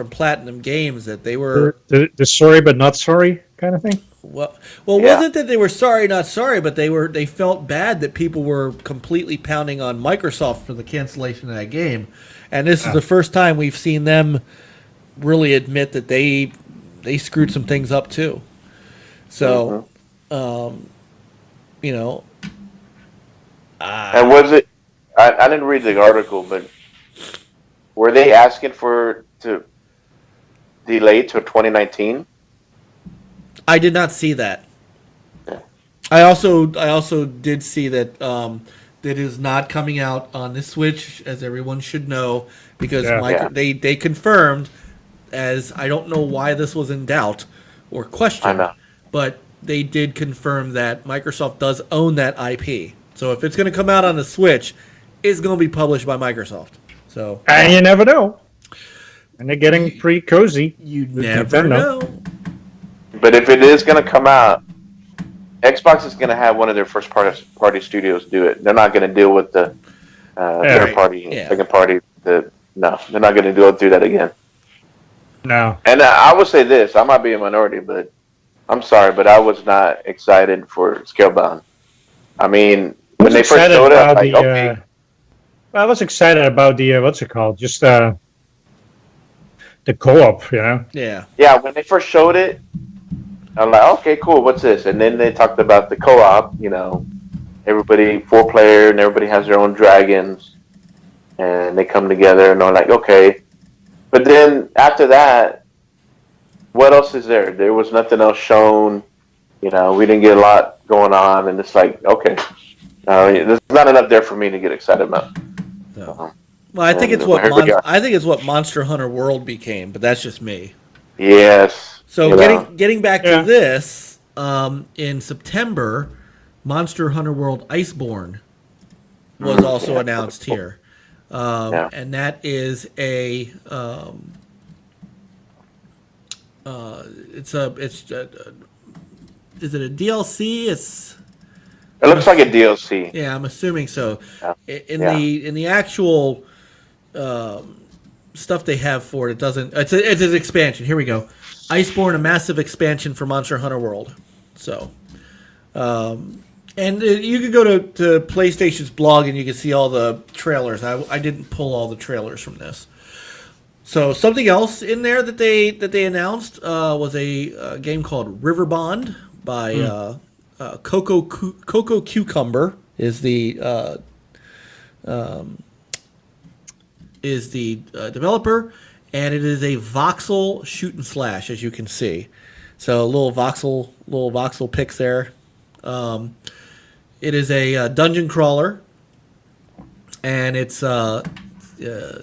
Platinum Games that they were the sorry but not sorry kind of thing. Well, wasn't that they were sorry, not sorry, but they felt bad that people were completely pounding on Microsoft for the cancellation of that game, and this is the first time we've seen them really admit that they screwed some things up too. So, and was it? I didn't read the article, but were they asking to delay to 2019? I did not see that. Yeah. I also did see that that is not coming out on the Switch, as everyone should know, because they confirmed, as I don't know why this was in doubt or questioned, but they did confirm that Microsoft does own that IP. So if it's going to come out on the Switch, it's going to be published by Microsoft. So and you never know. And they're getting pretty cozy. You never know. But if it is going to come out, Xbox is going to have one of their first party studios do it. They're not going to deal with the third party, second party. No, they're not going to go through that again. No. And I would say this: I might be a minority, but I'm sorry, but I was not excited for Scalebound. I mean, when they first showed it, I was like, okay. I was excited about the what's it called? Just the co-op, Yeah. Yeah, when they first showed it, I'm like, okay, cool. What's this? And then they talked about the co-op. Everybody 4-player, and everybody has their own dragons, and they come together, and they're like, okay. But then after that, what else is there? There was nothing else shown. We didn't get a lot going on, and it's like, okay, there's not enough there for me to get excited about. No. Well, I think it's what Monster Hunter World became, but that's just me. Yes. So getting back to this, in September, Monster Hunter World Iceborne was also announced here, and that is is it a DLC? It looks like a DLC. Yeah, I'm assuming so. Yeah. In the actual stuff they have for it. It doesn't. It's an expansion. Here we go. Iceborne, a massive expansion for Monster Hunter World. So, and you can go to PlayStation's blog and you can see all the trailers. I didn't pull all the trailers from this. So something else in there that they announced was a game called River Bond by Coco Cucumber is the developer, and it is a voxel shoot and slash, as you can see. So a little voxel pics there. It is a dungeon crawler, and it's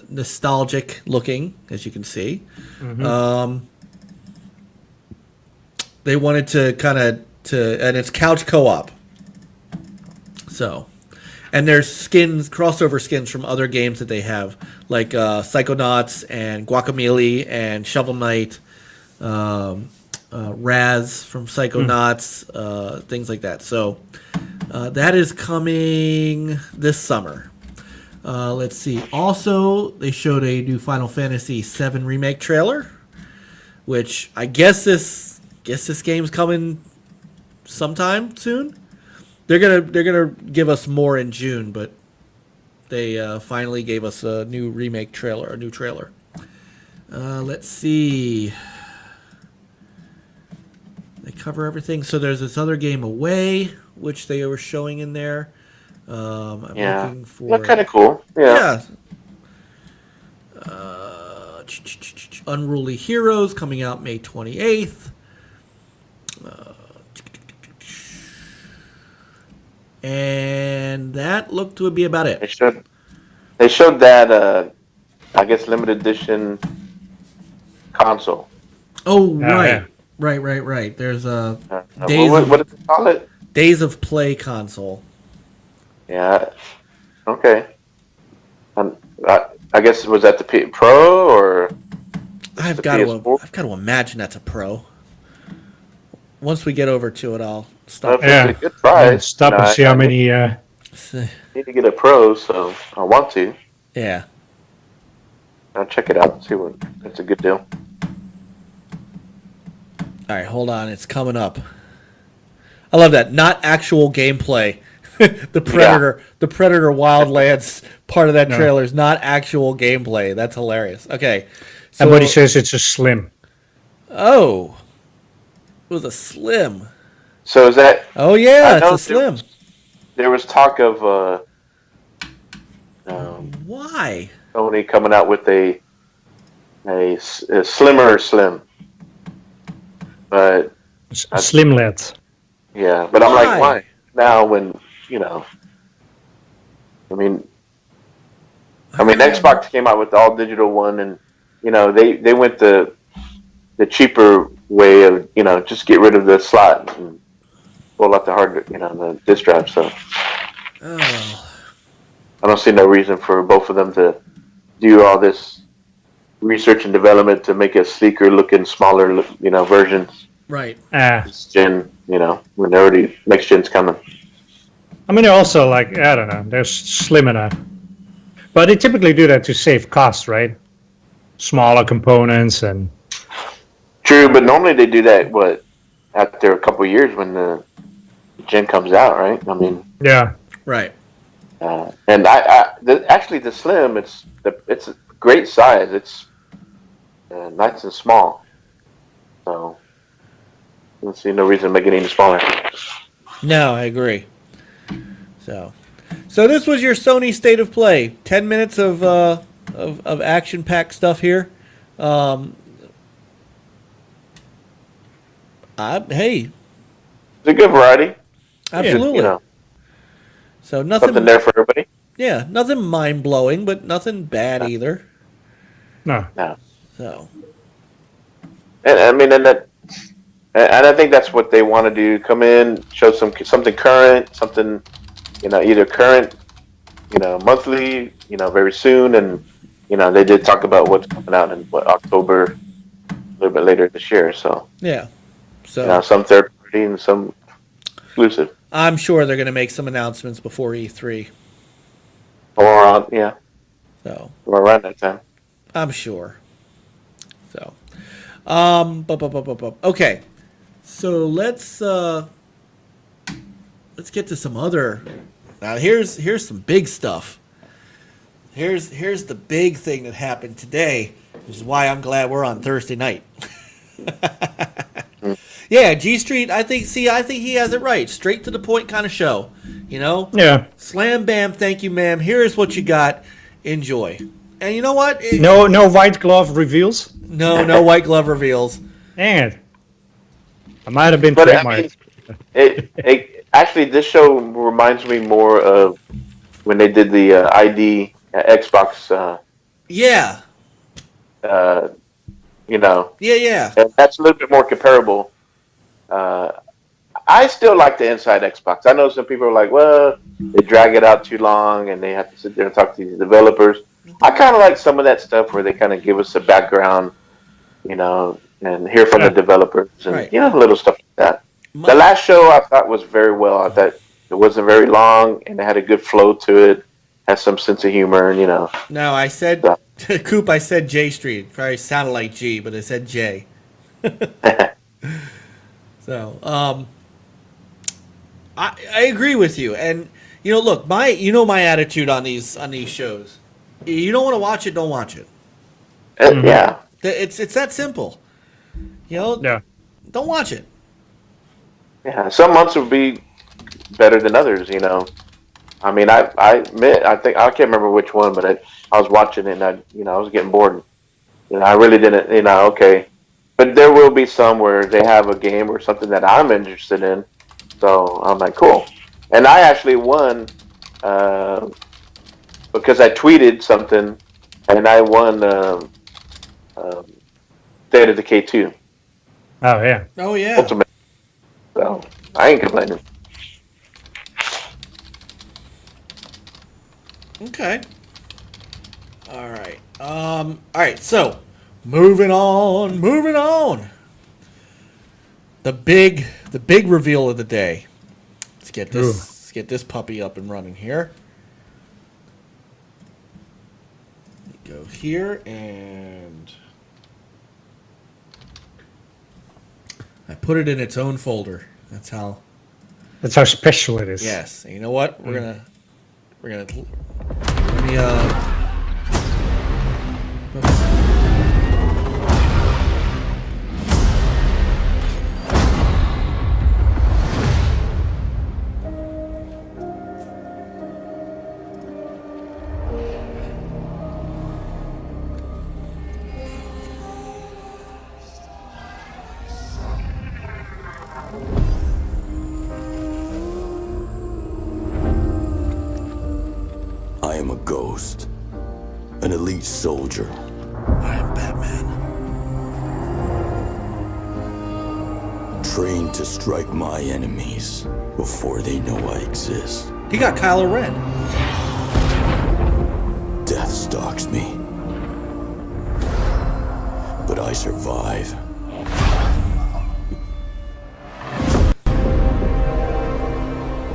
nostalgic looking, as you can see. Mm-hmm. They wanted to and it's couch co-op. So, and there's crossover skins from other games that they have, like Psychonauts and Guacamelee and Shovel Knight, Raz from Psychonauts, things like that. So that is coming this summer. Let's see. Also, they showed a new Final Fantasy VII Remake trailer, which I guess this game's coming sometime soon. They're gonna give us more in June, but they finally gave us a new remake trailer, a new trailer. Let's see. They cover everything. So there's this other game, Away, which they were showing in there. I'm looking for. That's kind of cool. Yeah. Unruly Heroes coming out May 28th. And that looked to be about it. They showed that, I guess, limited edition console. Oh, right. Right. There's a what did they call it? Days of Play console. Yeah. Okay. I guess was that the Pro or? I've got to imagine that's a Pro. Once we get over to it, I'll stop. Yeah. A good price. Stop and see how many. Need to get a Pro, so I want to. Yeah. I'll check it out and see what. It's a good deal. All right, hold on. It's coming up. I love that. Not actual gameplay. The Predator Wildlands part of that trailer is not actual gameplay. That's hilarious. Okay. So, and what he says, it's a slim. Oh. It was a slim. So is that? Oh yeah, it's a slim. There was talk of why Sony coming out with a slimmer slim, but a slimlet. Yeah, but I'm like, why now? When I mean, Xbox came out with the all digital one, and they went the cheaper way of just get rid of the slot and pull out the hard the disk drive. So I don't see no reason for both of them to do all this research and development to make a sleeker looking, smaller versions. Right. This gen, when they're already next gen's coming. I mean, they're also like, I don't know, they're slim enough, but they typically do that to save cost, right? Smaller components and. True, but normally they do that, after a couple of years when the gen comes out, right? I mean... Yeah. Right. And actually the Slim, it's a great size. It's nice and small. So, I don't see no reason to make it any smaller. No, I agree. So this was your Sony State of Play. 10 minutes of action-packed stuff here. Hey, it's a good variety. Absolutely. So nothing. Something there for everybody. Yeah, nothing mind blowing, but nothing bad either. No. So. And I think that's what they want to do. Come in, show something current, something either current, monthly, very soon, and they did talk about what's coming out in October, a little bit later this year. So yeah. So some third party and some exclusive. I'm sure they're going to make some announcements before E3. Or So around that time. I'm sure. So, okay. So let's get to some other. Now here's some big stuff. Here's the big thing that happened today, which is why I'm glad we're on Thursday night. Yeah, G Street. I think he has it right. Straight to the point kind of show. You know. Yeah. Slam bam. Thank you, ma'am. Here's what you got. Enjoy. And you know what? No white glove reveals. No white glove reveals. And I might have been But trademarked. Actually, this show reminds me more of when they did the ID Xbox. Yeah. You know. Yeah. And that's a little bit more comparable. I still like the Inside Xbox. I know some people are like, well, they drag it out too long and they have to sit there and talk to these developers. I kind of like some of that stuff where they kind of give us a background, you know, and hear from the developers and, you know, little stuff like that. The last show I thought was very well. I thought it wasn't very long and it had a good flow to it, has some sense of humor, and, you know. No, I said, Coop, I said J Street. Probably sounded like G, but I said J. So, I agree with you, and you know, look, my attitude on these shows. You don't want to watch it, don't watch it. Yeah, it's that simple. You know, don't watch it. Yeah, some months would be better than others. You know, I mean, I admit, I can't remember which one, but I was watching it and I was getting bored. You know, I really didn't. You know, okay. But there will be some where they have a game or something that I'm interested in. So I'm like, cool. And I actually won because I tweeted something, and I won State of Decay 2. Oh, yeah. Oh, yeah. Ultimate. So I ain't complaining. Okay. All right. All right, so moving on. The big reveal of the day. Let's get this puppy up and running here. Go here, and I put it in its own folder. That's how special it is. Yes. And you know what? We're gonna let me I am a ghost, an elite soldier. I am Batman. Trained to strike my enemies before they know I exist. He got Kylo Ren. Death stalks me, but I survive.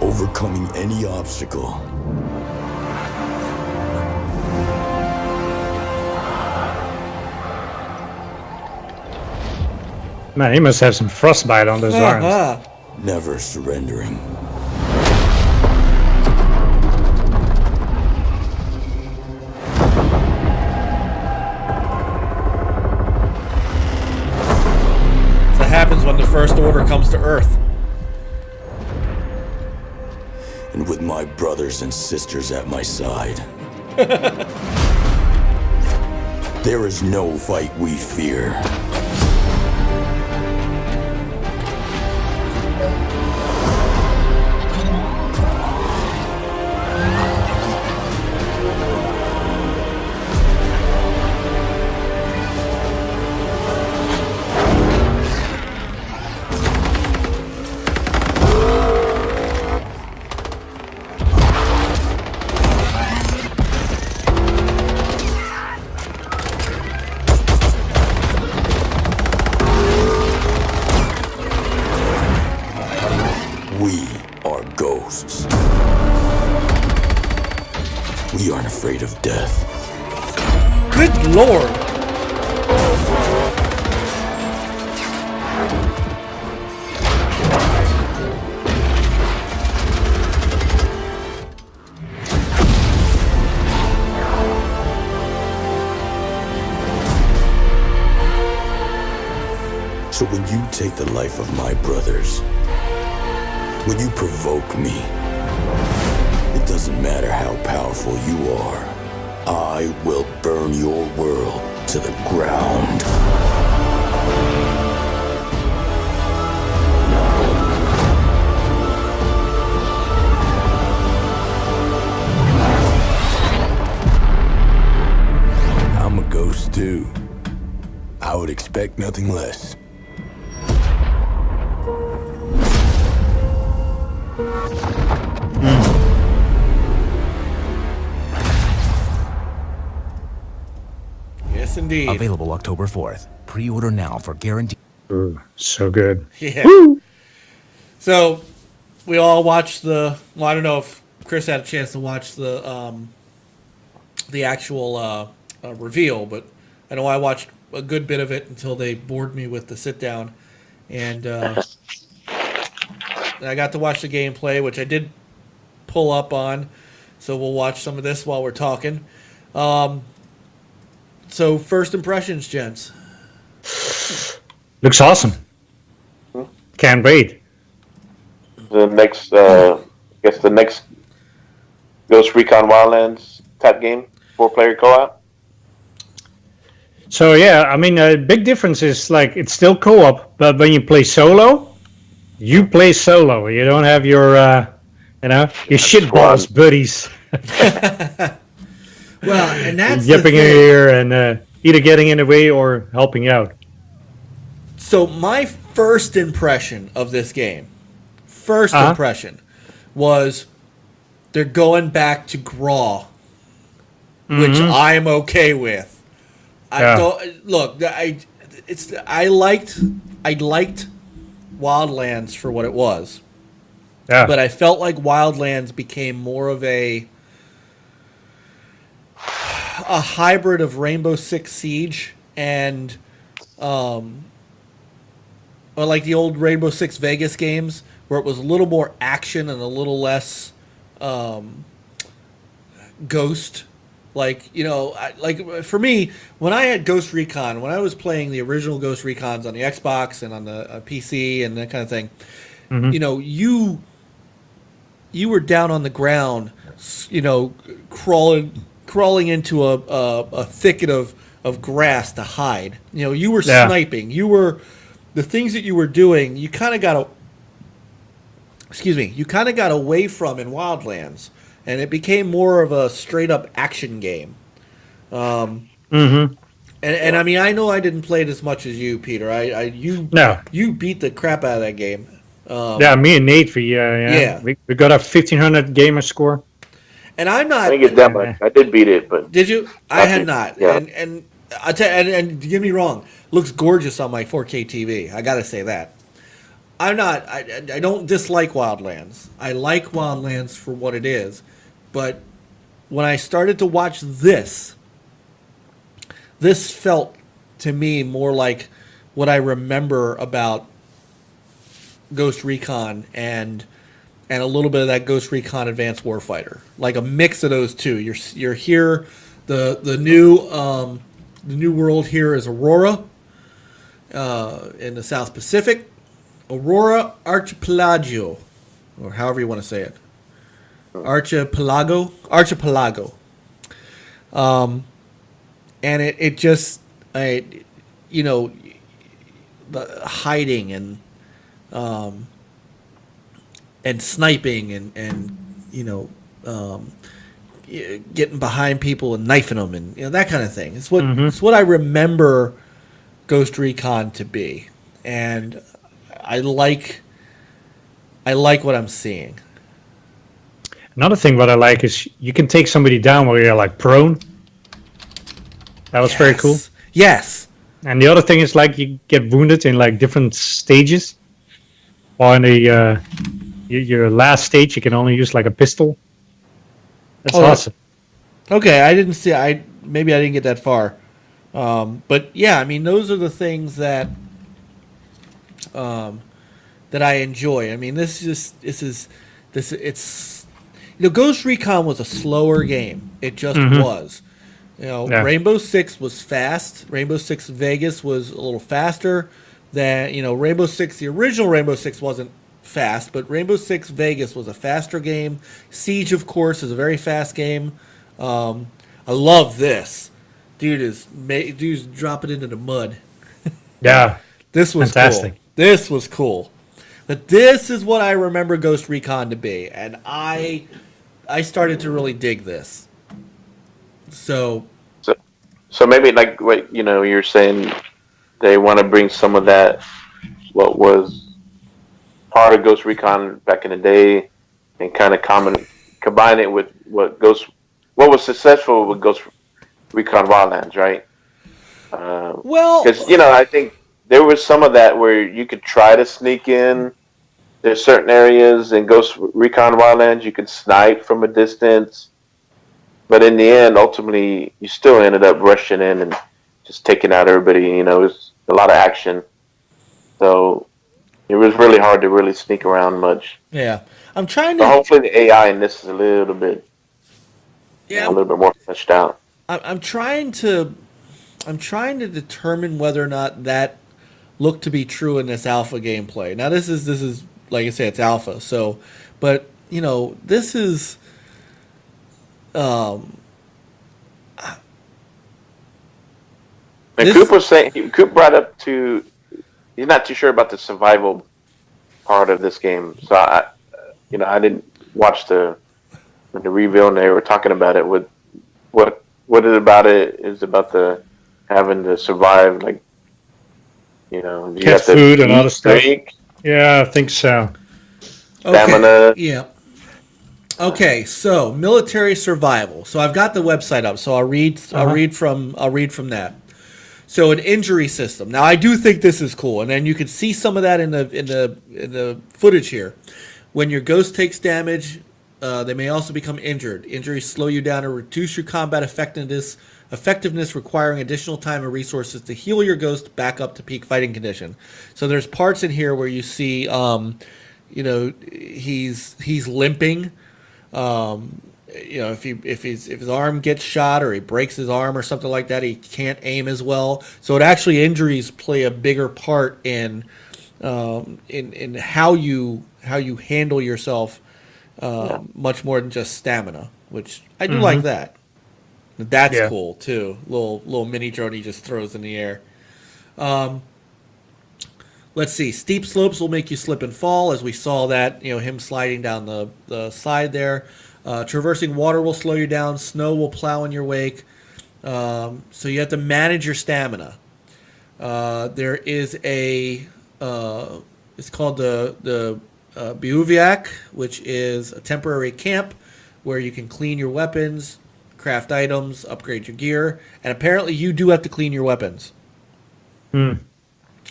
Overcoming any obstacle. Man, he must have some frostbite on those arms. Never surrendering. That happens when the First Order comes to Earth. And with my brothers and sisters at my side. There is no fight we fear. We are ghosts. We aren't afraid of death. Good lord. So when you take the life of my brothers, when you provoke me, it doesn't matter how powerful you are, I will burn your world to the ground. I'm a ghost too. I would expect nothing less. Yes, indeed. Available October 4th. Pre-order now for guaranteed. Ooh, so good. Yeah. Woo! So we all watched the. Well, I don't know if Chris had a chance to watch the actual reveal, but I know I watched a good bit of it until they bored me with the sit down, and I got to watch the gameplay, which I did pull up on. So we'll watch some of this while we're talking. So first impressions, gents. Looks awesome. Can't wait. The next, I guess the next Ghost Recon Wildlands type game, 4-player co-op. So yeah, I mean, a big difference is like it's still co-op, but when you play solo, you play solo. You don't have your, your shitballs buddies. Well, and that's the yipping in thing. here and either getting in the way or helping out. So my first impression of this game, impression, was they're going back to Graw, which I'm okay with. I liked Wildlands for what it was, but I felt like Wildlands became more of a hybrid of Rainbow Six Siege and or like the old Rainbow Six Vegas games, where it was a little more action and a little less Ghost. Like, like for me, when I had Ghost Recon, when I was playing the original Ghost Recons on the Xbox and on the PC and that kind of thing, you were down on the ground, crawling into a thicket of grass to hide. You were sniping. You were the things that you were doing. You kind of got away from in Wildlands, and it became more of a straight up action game. And I mean, I know I didn't play it as much as you, Peter. You beat the crap out of that game. Me and Nate, we got a 1500 gamer score. And I'm not. I didn't get that much. I did beat it, but did you? I had not. Yeah. And I and get me wrong, looks gorgeous on my 4K TV. I gotta say that. I'm not. I don't dislike Wildlands. I like Wildlands for what it is, but when I started to watch this felt to me more like what I remember about Ghost Recon and a little bit of that Ghost Recon Advanced Warfighter, like a mix of those two. You're here. The new world here is Aurora in the South Pacific. Aurora Archipelago, or however you want to say it. Archipelago. And it just, the hiding and sniping and getting behind people and knifing them and that kind of thing. It's what I remember Ghost Recon to be, and I like what I'm seeing. Another thing what I like is you can take somebody down while you're like prone. That was very cool. Yes. And the other thing is like you get wounded in like different stages. Or in the your last stage, you can only use like a pistol. That's awesome. Okay, I didn't see. maybe I didn't get that far. But yeah, I mean, those are the things that that I enjoy. I mean, it's Ghost Recon was a slower game. It just was. Yeah. Rainbow Six was fast. Rainbow Six Vegas was a little faster than Rainbow Six. The original Rainbow Six wasn't fast, but Rainbow Six Vegas was a faster game. Siege, of course, is a very fast game. I love this. Dude's dropping into the mud. Yeah. This was fantastic. cool. This was cool. But this is what I remember Ghost Recon to be, and I started to really dig this. So maybe like what you're saying, they want to bring some of that, what was part of Ghost Recon back in the day, and kind of combine it with what was successful with Ghost Recon Wildlands, right? Well, because I think there was some of that where you could try to sneak in. There's certain areas in Ghost Recon Wildlands you could snipe from a distance, but in the end, ultimately, you still ended up rushing in and just taking out everybody. It was a lot of action, so it was really hard to really sneak around much. Yeah, I'm trying to. But hopefully, the AI in this is a little bit, a little bit more fleshed out. I'm trying to determine whether or not that looked to be true in this alpha gameplay. Now, this is like I say, it's alpha. So, but this is. And Coop was saying, Coop brought up he's not too sure about the survival part of this game. So I didn't watch the reveal, and they were talking about it. What is about it is about having to survive, like you Get food and all the stuff. Drink, yeah, I think so. Stamina. Okay. Yeah. Okay, so military survival. So I've got the website up. So I'll read from that. So an injury system. Now I do think this is cool, and then you can see some of that in the footage here. When your ghost takes damage, they may also become injured. Injuries slow you down or reduce your combat effectiveness, requiring additional time and resources to heal your ghost back up to peak fighting condition. So there's parts in here where you see, he's limping. If his arm gets shot or he breaks his arm or something like that, he can't aim as well. So injuries play a bigger part in how you handle yourself, much more than just stamina, which I do like that. That's cool too. Little mini drone he just throws in the air. Let's see. Steep slopes will make you slip and fall, as we saw that, him sliding down the side there. Traversing water will slow you down. Snow will plow in your wake. So you have to manage your stamina. There is it's called the bivouac, which is a temporary camp where you can clean your weapons, craft items, upgrade your gear, and apparently you do have to clean your weapons.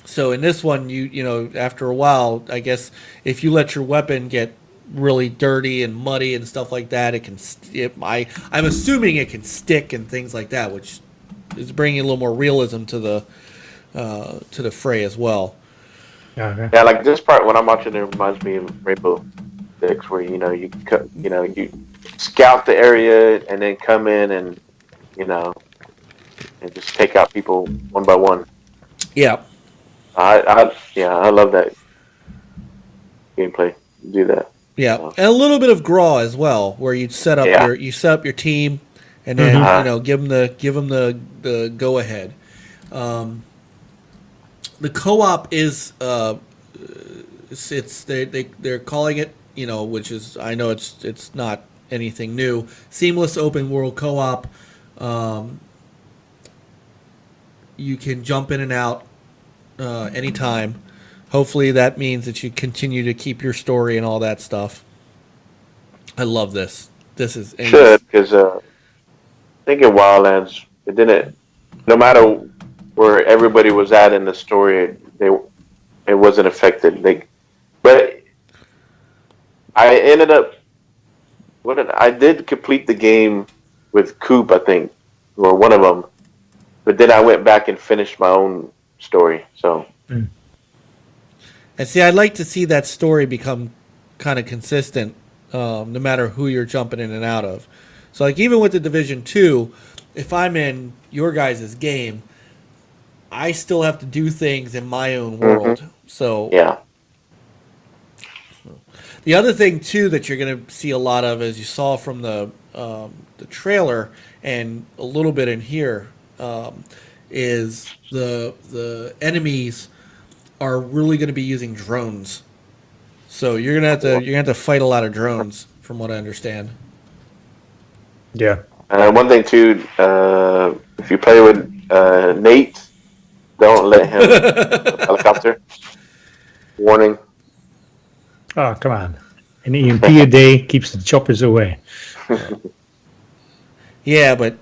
So in this one, after a while, I guess if you let your weapon get really dirty and muddy and stuff like that, I'm assuming it can stick and things like that, which is bringing a little more realism to the fray as well. Okay. Yeah, like this part when I'm watching it reminds me of Rainbow Six, where you scout the area and then come in and and just take out people one by one. Yeah. I love that gameplay. Do that. Yeah, and a little bit of Graw as well, where you'd set up your team, and then give them the go ahead. The co-op is they're calling it, which is, I know it's not anything new. Seamless open world co-op. You can jump in and out anytime. Hopefully that means that you continue to keep your story and all that stuff. I love this. This is should, because I think in Wildlands it didn't. No matter where everybody was at in the story, it wasn't affected. But I ended up. I did complete the game with Coop, I think, or one of them. But then I went back and finished my own story. So, and see, I'd like to see that story become kind of consistent, no matter who you're jumping in and out of. So, like, even with the Division 2, if I'm in your guys' game, I still have to do things in my own world. So, yeah. the other thing too that you're going to see a lot of, as you saw from the trailer and a little bit in here, is the enemies are really going to be using drones. So you're gonna have to fight a lot of drones, from what I understand. Yeah. One thing too, if you play with Nate, don't let him helicopter. Warning. Oh, come on. An EMP a day keeps the choppers away. Yeah, but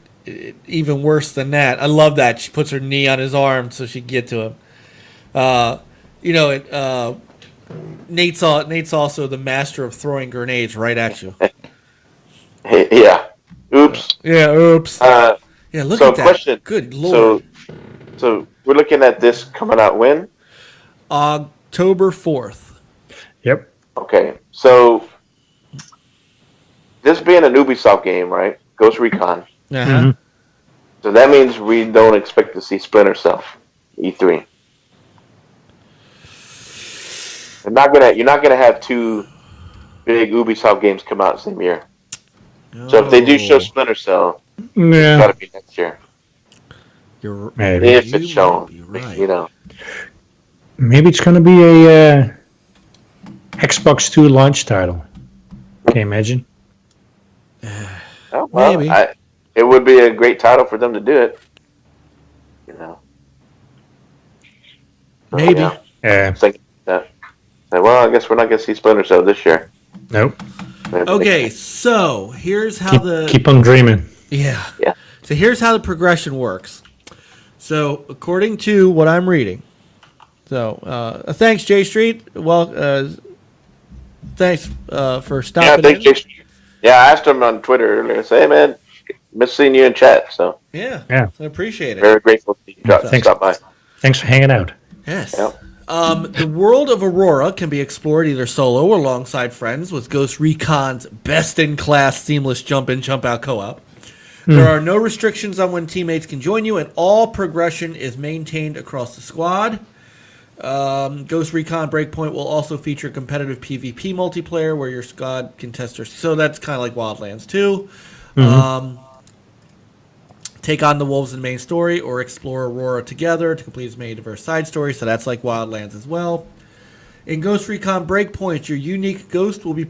even worse than that, I love that she puts her knee on his arm so she can get to him. Nate's also the master of throwing grenades right at you. Yeah. Oops. Yeah. Oops. Yeah. Look So at that. question. Good Lord. So we're looking at this coming out when? October 4th. Yep. Okay. So this being an Ubisoft game, right? Ghost Recon. Uh-huh. So that means we don't expect to see Splinter Cell E3. You're not gonna have two big Ubisoft games come out the same year. No. So if they do show Splinter Cell, it's Yeah. gotta be next year. Maybe. If it's shown, right. you know. Maybe it's going to be a Xbox 2 launch title. Can you imagine? Oh, well, Maybe. It would be a great title for them to do it. You know. So, Maybe. Yeah. Yeah. Thinking that. Well, I guess we're not gonna see Splinter Cell this year. Nope. Maybe Okay, next so here's how Keep on dreaming. Yeah. Yeah. So here's how the progression works. So according to what I'm reading, thanks J Street. Well, thanks for year. stopping Yeah, in. thank you. Yeah, I asked him on Twitter earlier. Say, hey man, miss seeing you in chat. So Yeah, Yeah. I appreciate it. very grateful to Thanks. stop by. Thanks for hanging out. Yes. Yep. The world of Aurora can be explored either solo or alongside friends with Ghost Recon's best-in-class seamless jump-in, jump-out co-op. There are no restrictions on when teammates can join you, and all progression is maintained across the squad. Ghost Recon Breakpoint will also feature competitive PvP multiplayer where your squad can test their... So that's kind of like Wildlands 2. Take on the wolves in the main story or explore Aurora together to complete its many diverse side stories. So that's like Wildlands as well. In Ghost Recon Breakpoint, your unique ghost will be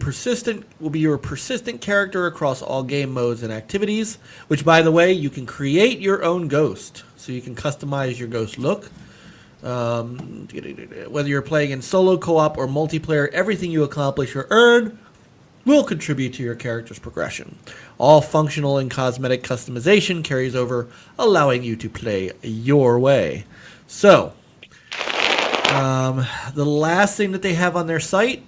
your persistent character across all game modes and activities, which, by the way, you can create your own ghost. So you can customize your ghost look. Whether you're playing in solo, co-op, or multiplayer, everything you accomplish or earn will contribute to your character's progression. All functional and cosmetic customization carries over, allowing you to play your way. So, the last thing that they have on their site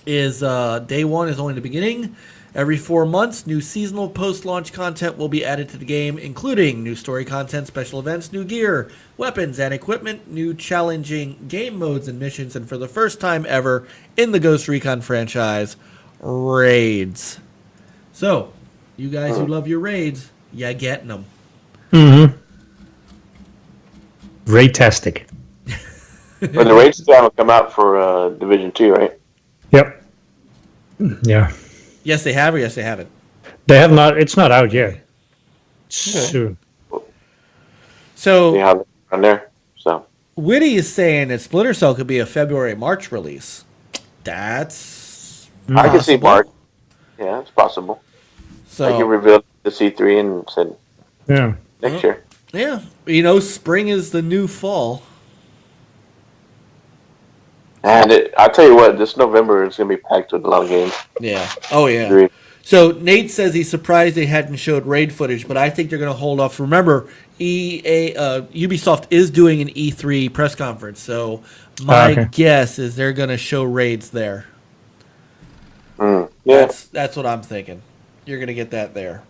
is day one is only the beginning. Every 4 months, new seasonal post-launch content will be added to the game, including new story content, special events, new gear, weapons, and equipment, new challenging game modes and missions, and for the first time ever in the Ghost Recon franchise, raids. So, you guys who love your raids, you're getting them. Raid-tastic. But the raids still haven't come out for Division 2, right? Yep. Yeah. Yes, they have, or yes, they haven't. They have not. It's not out yet. Soon. So, See how they're on there. So Witty is saying that Splinter Cell could be a February-March release. That's I can see possible. March. Yeah, it's possible. So, Like you revealed the C3 and said Yeah. next year. yeah, you know, spring is the new fall. And I'll tell you what, this November is going to be packed with a lot of games. Yeah. Oh, yeah. Agreed. So Nate says he's surprised they hadn't showed raid footage, but I think they're going to hold off. Remember, Ubisoft is doing an E3 press conference, so my guess is they're going to show raids there. Yeah. That's what I'm thinking. You're going to get that there.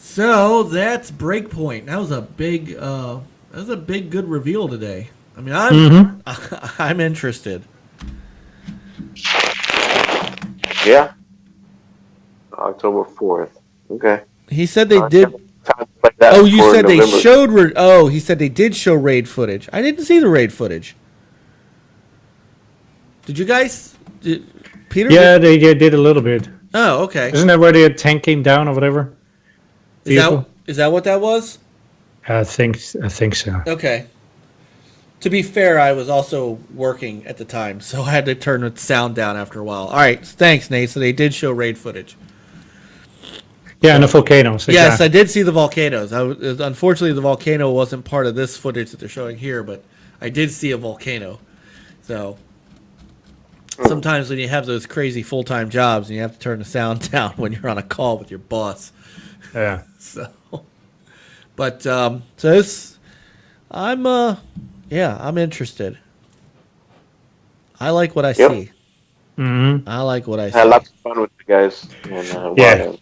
So that's Breakpoint. That was a big, good reveal today. I mean, I'm interested. Yeah. October 4th. Okay. He said they did. Like that Oh, you for said November. they showed. He said they did show raid footage. I didn't see the raid footage. Did you guys? Peter? Yeah, they did a little bit. Oh, okay. Isn't that where the tank came down or whatever? Is that what that was? I think so. Okay. To be fair, I was also working at the time, so I had to turn the sound down after a while. All right, thanks, Nate. So they did show raid footage. Yeah, and the volcanoes. Exactly. Yes, I did see the volcanoes. Unfortunately, the volcano wasn't part of this footage that they're showing here, but I did see a volcano. So sometimes when you have those crazy full-time jobs and you have to turn the sound down when you're on a call with your boss. Yeah. So, but so this, I'm interested. I like what I see. Mm-hmm. I like what I see. I had lots of fun with the guys. And, Yeah.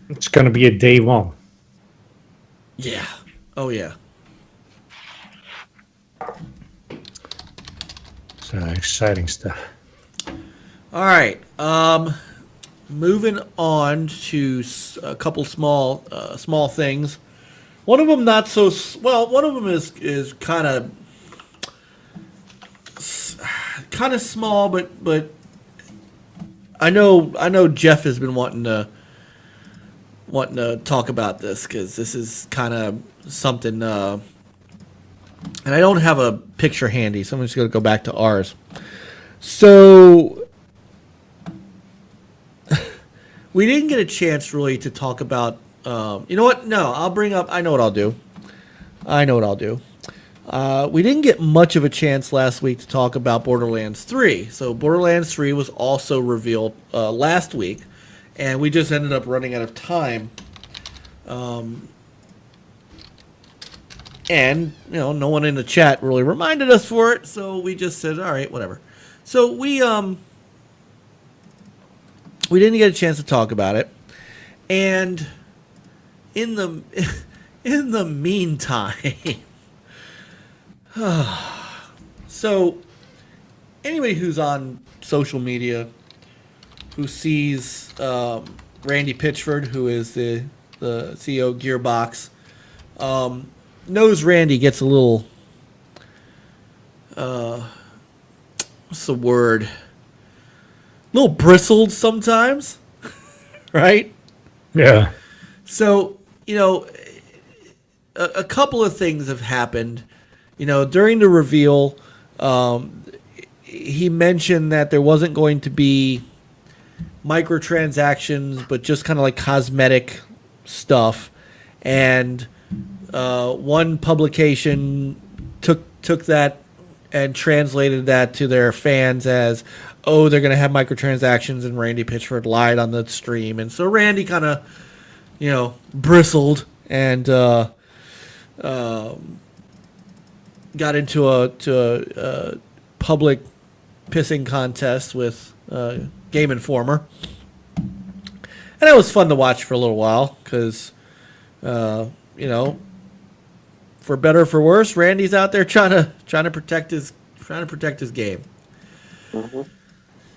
It's going to be a day one. Yeah. Oh, yeah. So exciting stuff. All right. Moving on to a couple small things. One of them not so well. One of them is kind of small, but I know Jeff has been wanting to talk about this because this is kind of something. And I don't have a picture handy, so I'm just going to go back to ours. So we didn't get a chance really to talk about. You know what? No, I'll bring up. I know what I'll do. We didn't get much of a chance last week to talk about Borderlands 3. So Borderlands 3 was also revealed last week, and we just ended up running out of time. And, no one in the chat really reminded us for it, so we just said, all right, whatever. So we didn't get a chance to talk about it. And in the meantime, so anybody who's on social media who sees Randy Pitchford, who is the CEO of Gearbox, knows Randy gets a little what's the word? A little bristled sometimes, right? Yeah. So, a couple of things have happened. During the reveal, he mentioned that there wasn't going to be microtransactions, but just kind of like cosmetic stuff. And one publication took that and translated that to their fans as, oh, they're going to have microtransactions, and Randy Pitchford lied on the stream. And so Randy kind of, bristled and got into a public pissing contest with Game Informer. And it was fun to watch for a little while because, for better or for worse, Randy's out there trying to protect his game. Mm-hmm.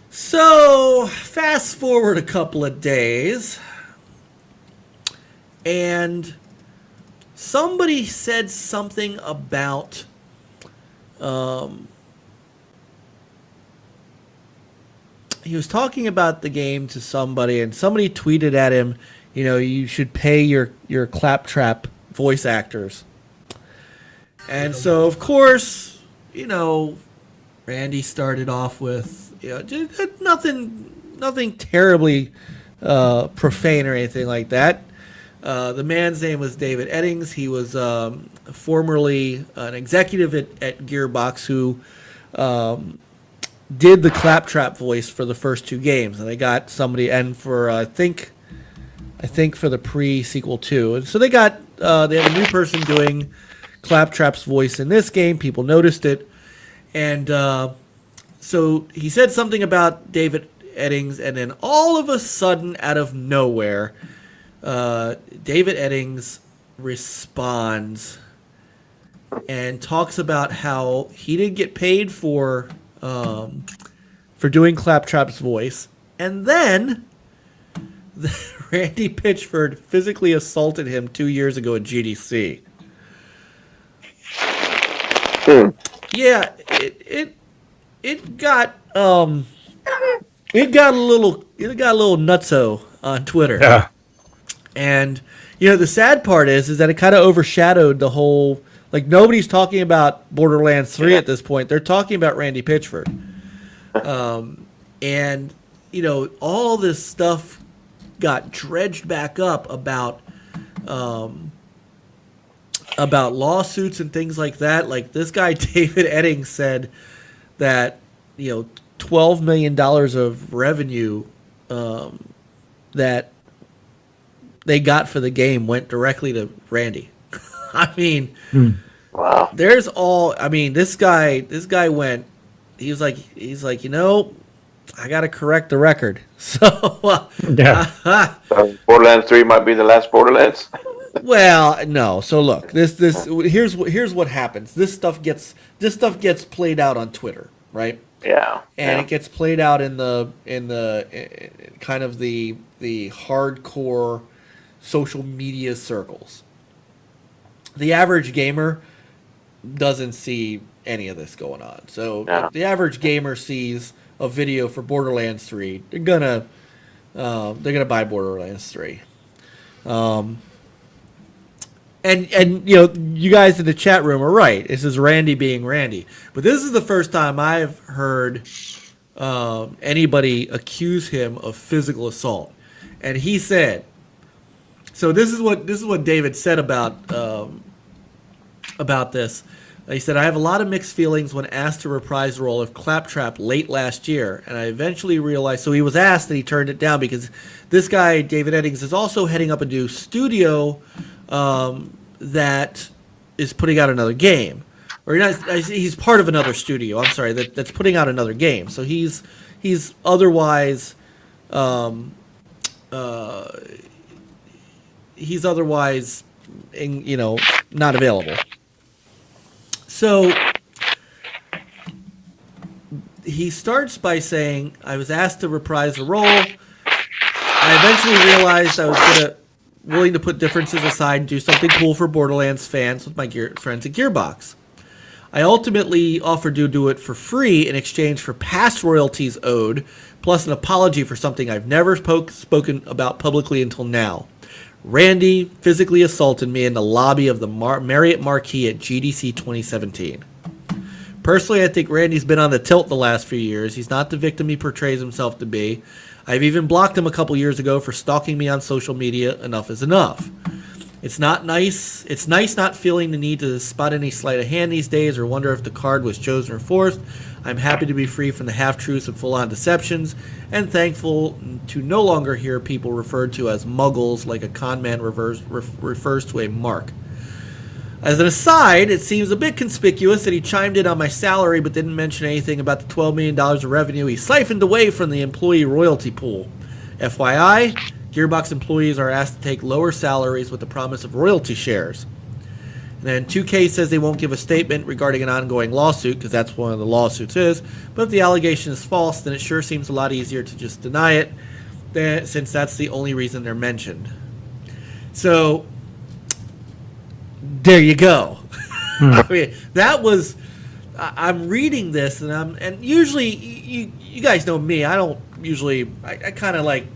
So fast forward a couple of days, and somebody said something about he was talking about the game to somebody, and somebody tweeted at him, you should pay your claptrap voice actors. And so, of course, Randy started off with just nothing terribly profane or anything like that. The man's name was David Eddings. He was formerly an executive at Gearbox who did the claptrap voice for the first two games, and they got somebody, and for I think for the pre-sequel too. And so they have a new person doing Claptrap's voice in this game. People noticed it, and so he said something about David Eddings, and then all of a sudden, out of nowhere, David Eddings responds and talks about how he didn't get paid for doing Claptrap's voice, and then Randy Pitchford physically assaulted him 2 years ago at GDC. Yeah, it got a little nutso on Twitter. Yeah. And the sad part is that it kind of overshadowed the whole. Like, nobody's talking about Borderlands 3 at this point. They're talking about Randy Pitchford. And all this stuff got dredged back up about lawsuits and things like that. Like, this guy David Eddings said that $12 million of revenue that they got for the game went directly to Randy. I mean, wow. There's this guy went. He's like, I got to correct the record. So yeah. Borderlands 3 might be the last Borderlands. Well, no. So look, here's what happens. This stuff gets played out on Twitter, right? Yeah. And it gets played out in the kind of the hardcore social media circles. The average gamer doesn't see any of this going on. So if the average gamer sees a video for Borderlands 3, they're gonna buy Borderlands 3. And you guys in the chat room are right. This is Randy being Randy. But this is the first time I've heard anybody accuse him of physical assault. And he said, so this is what David said about this. He said, I have a lot of mixed feelings when asked to reprise the role of Claptrap late last year, and I eventually realized, so he was asked and he turned it down because this guy, David Eddings, is also heading up a new studio that is putting out another game. Or he's part of another studio, I'm sorry, that's putting out another game. So he's otherwise not available. So he starts by saying, I was asked to reprise the role. I eventually realized I was willing to put differences aside and do something cool for Borderlands fans with my friends at Gearbox. I ultimately offered to do it for free in exchange for past royalties owed, plus an apology for something I've never spoken about publicly until now. Randy physically assaulted me in the lobby of the Marriott Marquis at GDC 2017. Personally, I think Randy's been on the tilt the last few years. He's not the victim he portrays himself to be. I've even blocked him a couple years ago for stalking me on social media. Enough is enough. It's not nice. It's nice not feeling the need to spot any sleight of hand these days or wonder if the card was chosen or forced. I'm happy to be free from the half-truths and full-on deceptions, and thankful to no longer hear people referred to as muggles like a con man refers to a mark. As an aside, it seems a bit conspicuous that he chimed in on my salary but didn't mention anything about the $12 million of revenue he siphoned away from the employee royalty pool. FYI, Gearbox employees are asked to take lower salaries with the promise of royalty shares. And then 2K says they won't give a statement regarding an ongoing lawsuit, because that's one of the lawsuits is. But if the allegation is false, then it sure seems a lot easier to just deny it, since that's the only reason they're mentioned. So, there you go. I mean, that was... I'm reading this, and usually, you guys know me, I don't usually... I kind of like...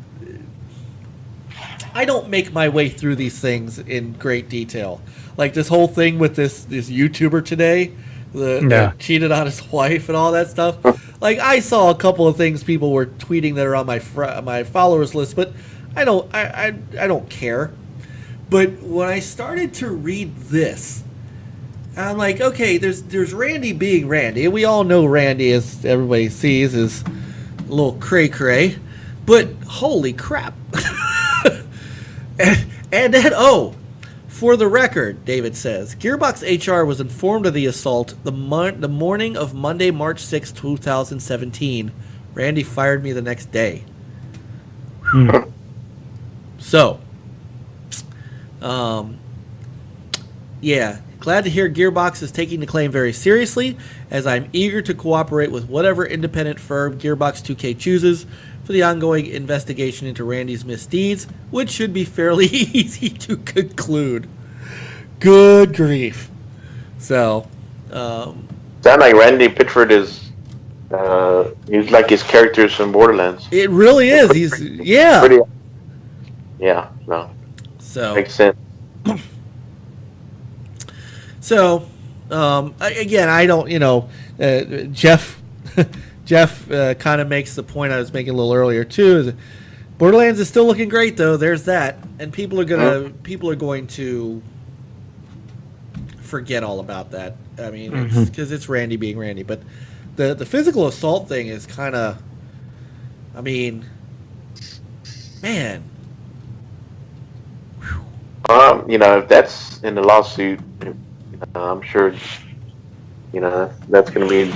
I don't make my way through these things in great detail. Like this whole thing with this YouTuber today, that cheated on his wife and all that stuff. Like I saw a couple of things people were tweeting that are on my followers list, but I don't care. But when I started to read this, I'm like, okay, there's Randy being Randy, and we all know Randy, as everybody sees, is a little cray-cray. But holy crap. And then, for the record, David says, Gearbox HR was informed of the assault the morning of Monday, March 6, 2017. Randy fired me the next day. So, Yeah, glad to hear Gearbox is taking the claim very seriously, as I'm eager to cooperate with whatever independent firm Gearbox 2K chooses for the ongoing investigation into Randy's misdeeds, which should be fairly easy to conclude. Good grief. So, Sound like Randy Pitchford is he's like his characters from Borderlands. it really is. He's Pretty, yeah, no, So makes sense. So, again, I don't, Jeff, Jeff kind of makes the point I was making a little earlier too. Is Borderlands is still looking great though. There's that, and people are going to forget all about that. I mean, it's because it's Randy being Randy, but the physical assault thing is kind of, I mean, man. If that's in the lawsuit, I'm sure, that's going to be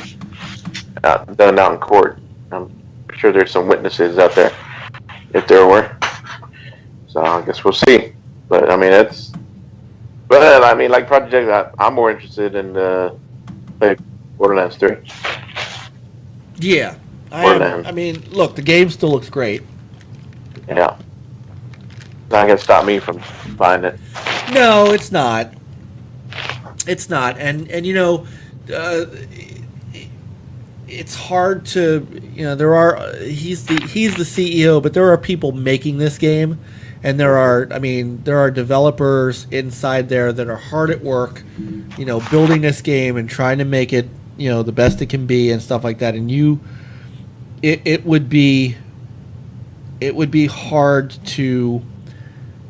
done out in court. I'm sure there's some witnesses out there, if there were. So I guess we'll see. But I mean, like Project, I'm more interested in play Borderlands 3. Yeah, I mean, look, the game still looks great. Yeah. Not going to stop me from buying it. No, it's not. It's not, and it's hard to there are he's the CEO, but there are people making this game, and there are developers inside there that are hard at work, building this game and trying to make it the best it can be and stuff like that. And it would be hard to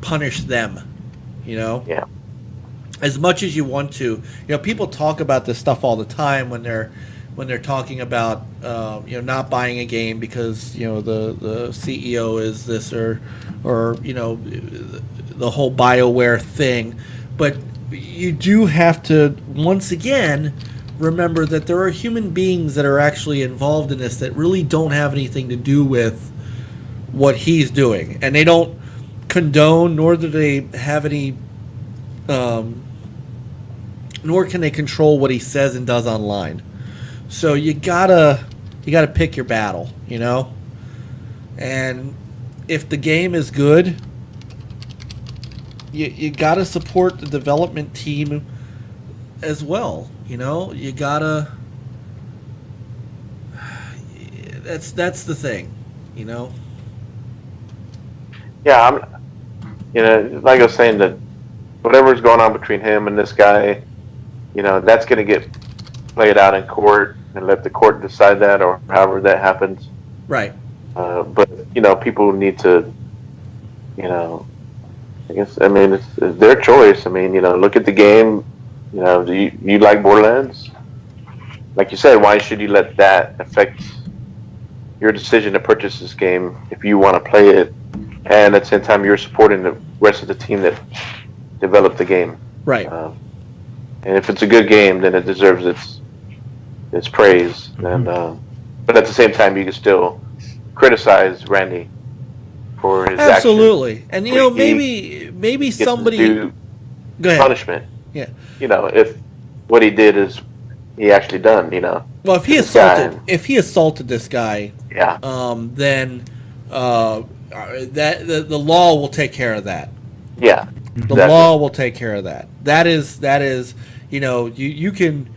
punish them, Yeah. as much as you want to. People talk about this stuff all the time when they're talking about not buying a game because the CEO is this or the whole BioWare thing. But you do have to once again remember that there are human beings that are actually involved in this that really don't have anything to do with what he's doing, and they don't condone, nor do they have any nor can they control what he says and does online. So you gotta pick your battle, and if the game is good, you gotta support the development team as well. You gotta, that's the thing, Yeah, like I was saying, that whatever's going on between him and this guy, that's going to get played out in court and let the court decide that, or however that happens. Right. But people need to, I guess, it's their choice. Look at the game. Do you like Borderlands? Like you said, why should you let that affect your decision to purchase this game if you want to play it, and at the same time you're supporting the rest of the team that developed the game? Right. And if it's a good game, then it deserves its praise. And but at the same time, you can still criticize Randy for his absolutely. actions. And maybe somebody go ahead. Punishment. Yeah. If what he did is he actually done. Well, if he assaulted this guy, yeah. Then that the law will take care of that. Yeah. The law will take care of that. That is you can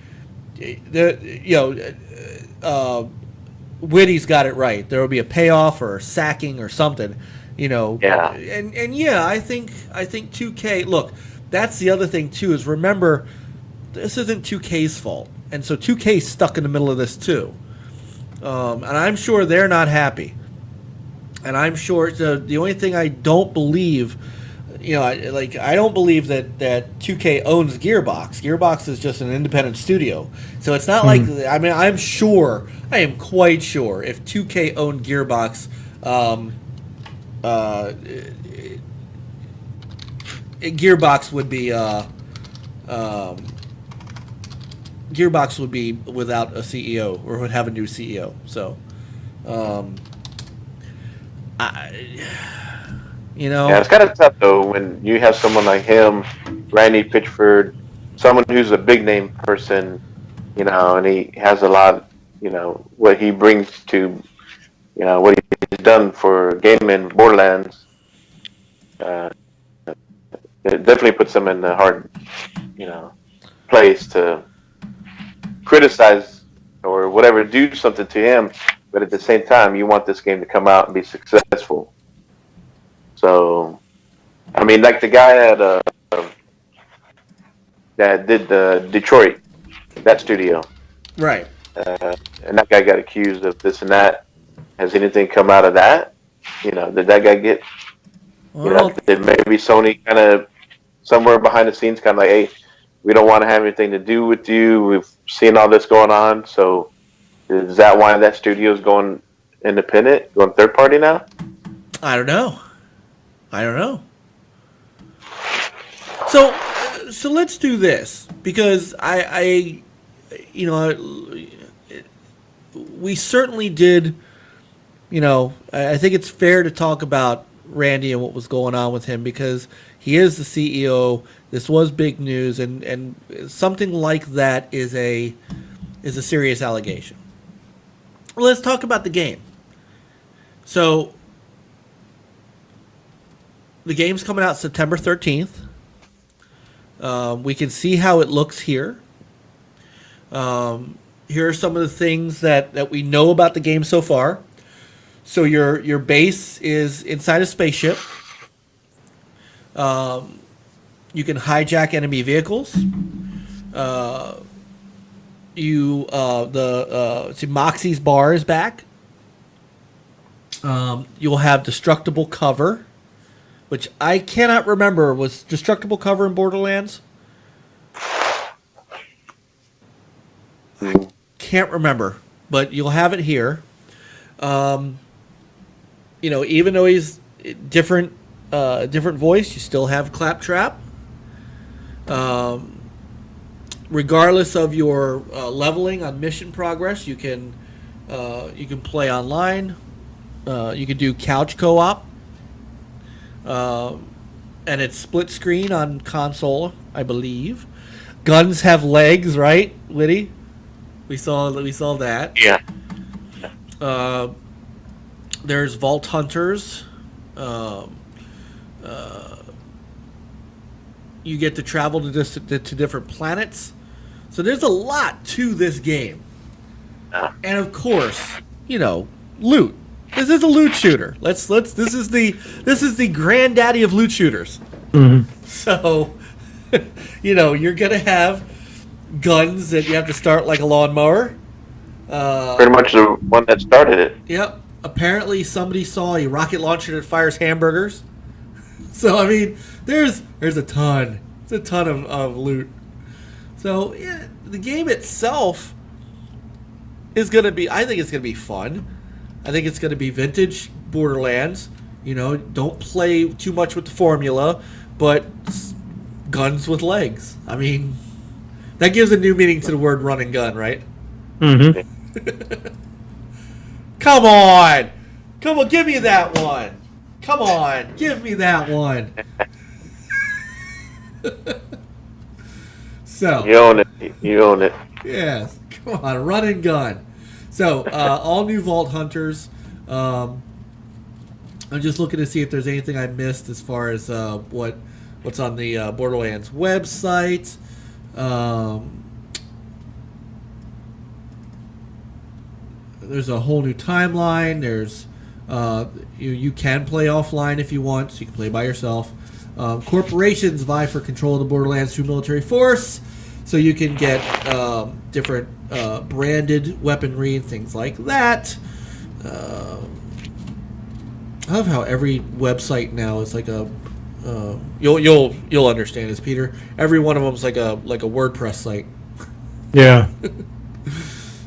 Whitty's got it right. There will be a payoff or a sacking or something, Yeah. And I think 2K. Look, that's the other thing too. Is remember, this isn't 2K's fault, and so 2K's stuck in the middle of this too. And I'm sure they're not happy. And I'm sure the only thing I don't believe. I don't believe that 2K owns Gearbox. Gearbox is just an independent studio. So it's not like, I am quite sure if 2K owned Gearbox, Gearbox would be without a CEO, or would have a new CEO. So, You know? Yeah, it's kind of tough though when you have someone like him, Randy Pitchford, someone who's a big name person, and he has a lot, what he brings to, what he's done for gaming Borderlands. Uh, it definitely puts him in the hard, you know, place to criticize or whatever, do something to him. But at the same time, you want this game to come out and be successful. So, I mean, like the guy that did the Detroit, that studio, Right. and that guy got accused of this and that. Has anything come out of that? Did that guy get? Well, Did maybe Sony kind of somewhere behind the scenes kind of like, hey, we don't want to have anything to do with you. We've seen all this going on. So is that why that studio is going independent, going third party now? I don't know. So let's do this because we certainly did. I think it's fair to talk about Randy and what was going on with him because he is the CEO. This was big news, and something like that is a serious allegation. Well, let's talk about the game. So the game's coming out September 13th. We can see how it looks here. Here are some of the things that we know about the game so far. So your base is inside a spaceship. You can hijack enemy vehicles. See Moxie's bar is back. You'll have destructible cover, which I cannot remember. Was destructible cover in Borderlands? Can't remember, but you'll have it here. Even though he's different voice, you still have Claptrap. Regardless of your leveling on mission progress, you can play online. You can do couch co-op, and it's split screen on console, I believe. Guns have legs, right, Liddy? We saw that. Yeah. There's Vault Hunters. You get to travel to different planets. So there's a lot to this game. And of course, loot. This is a loot shooter. This is the granddaddy of loot shooters. Mm-hmm. So, you're gonna have guns that you have to start like a lawnmower. Pretty much the one that started it. Yep. Apparently, somebody saw a rocket launcher that fires hamburgers. So I mean, there's a ton. It's a ton of loot. So yeah, the game itself is gonna be. I think it's gonna be fun. I think it's gonna be vintage Borderlands. Don't play too much with the formula, but guns with legs. I mean, that gives a new meaning to the word run and gun, right? Mm-hmm. Come on, give me that one. Come on, give me that one. So You own it. yes, come on, run and gun. So all new Vault Hunters. I'm just looking to see if there's anything I missed as far as what's on the Borderlands website. There's a whole new timeline. There's you can play offline if you want, so you can play by yourself. Corporations vie for control of the Borderlands through military force, so you can get different branded weaponry and things like that. I love how every website now is like a you'll understand this, Peter. Every one of them is like a WordPress site. Yeah.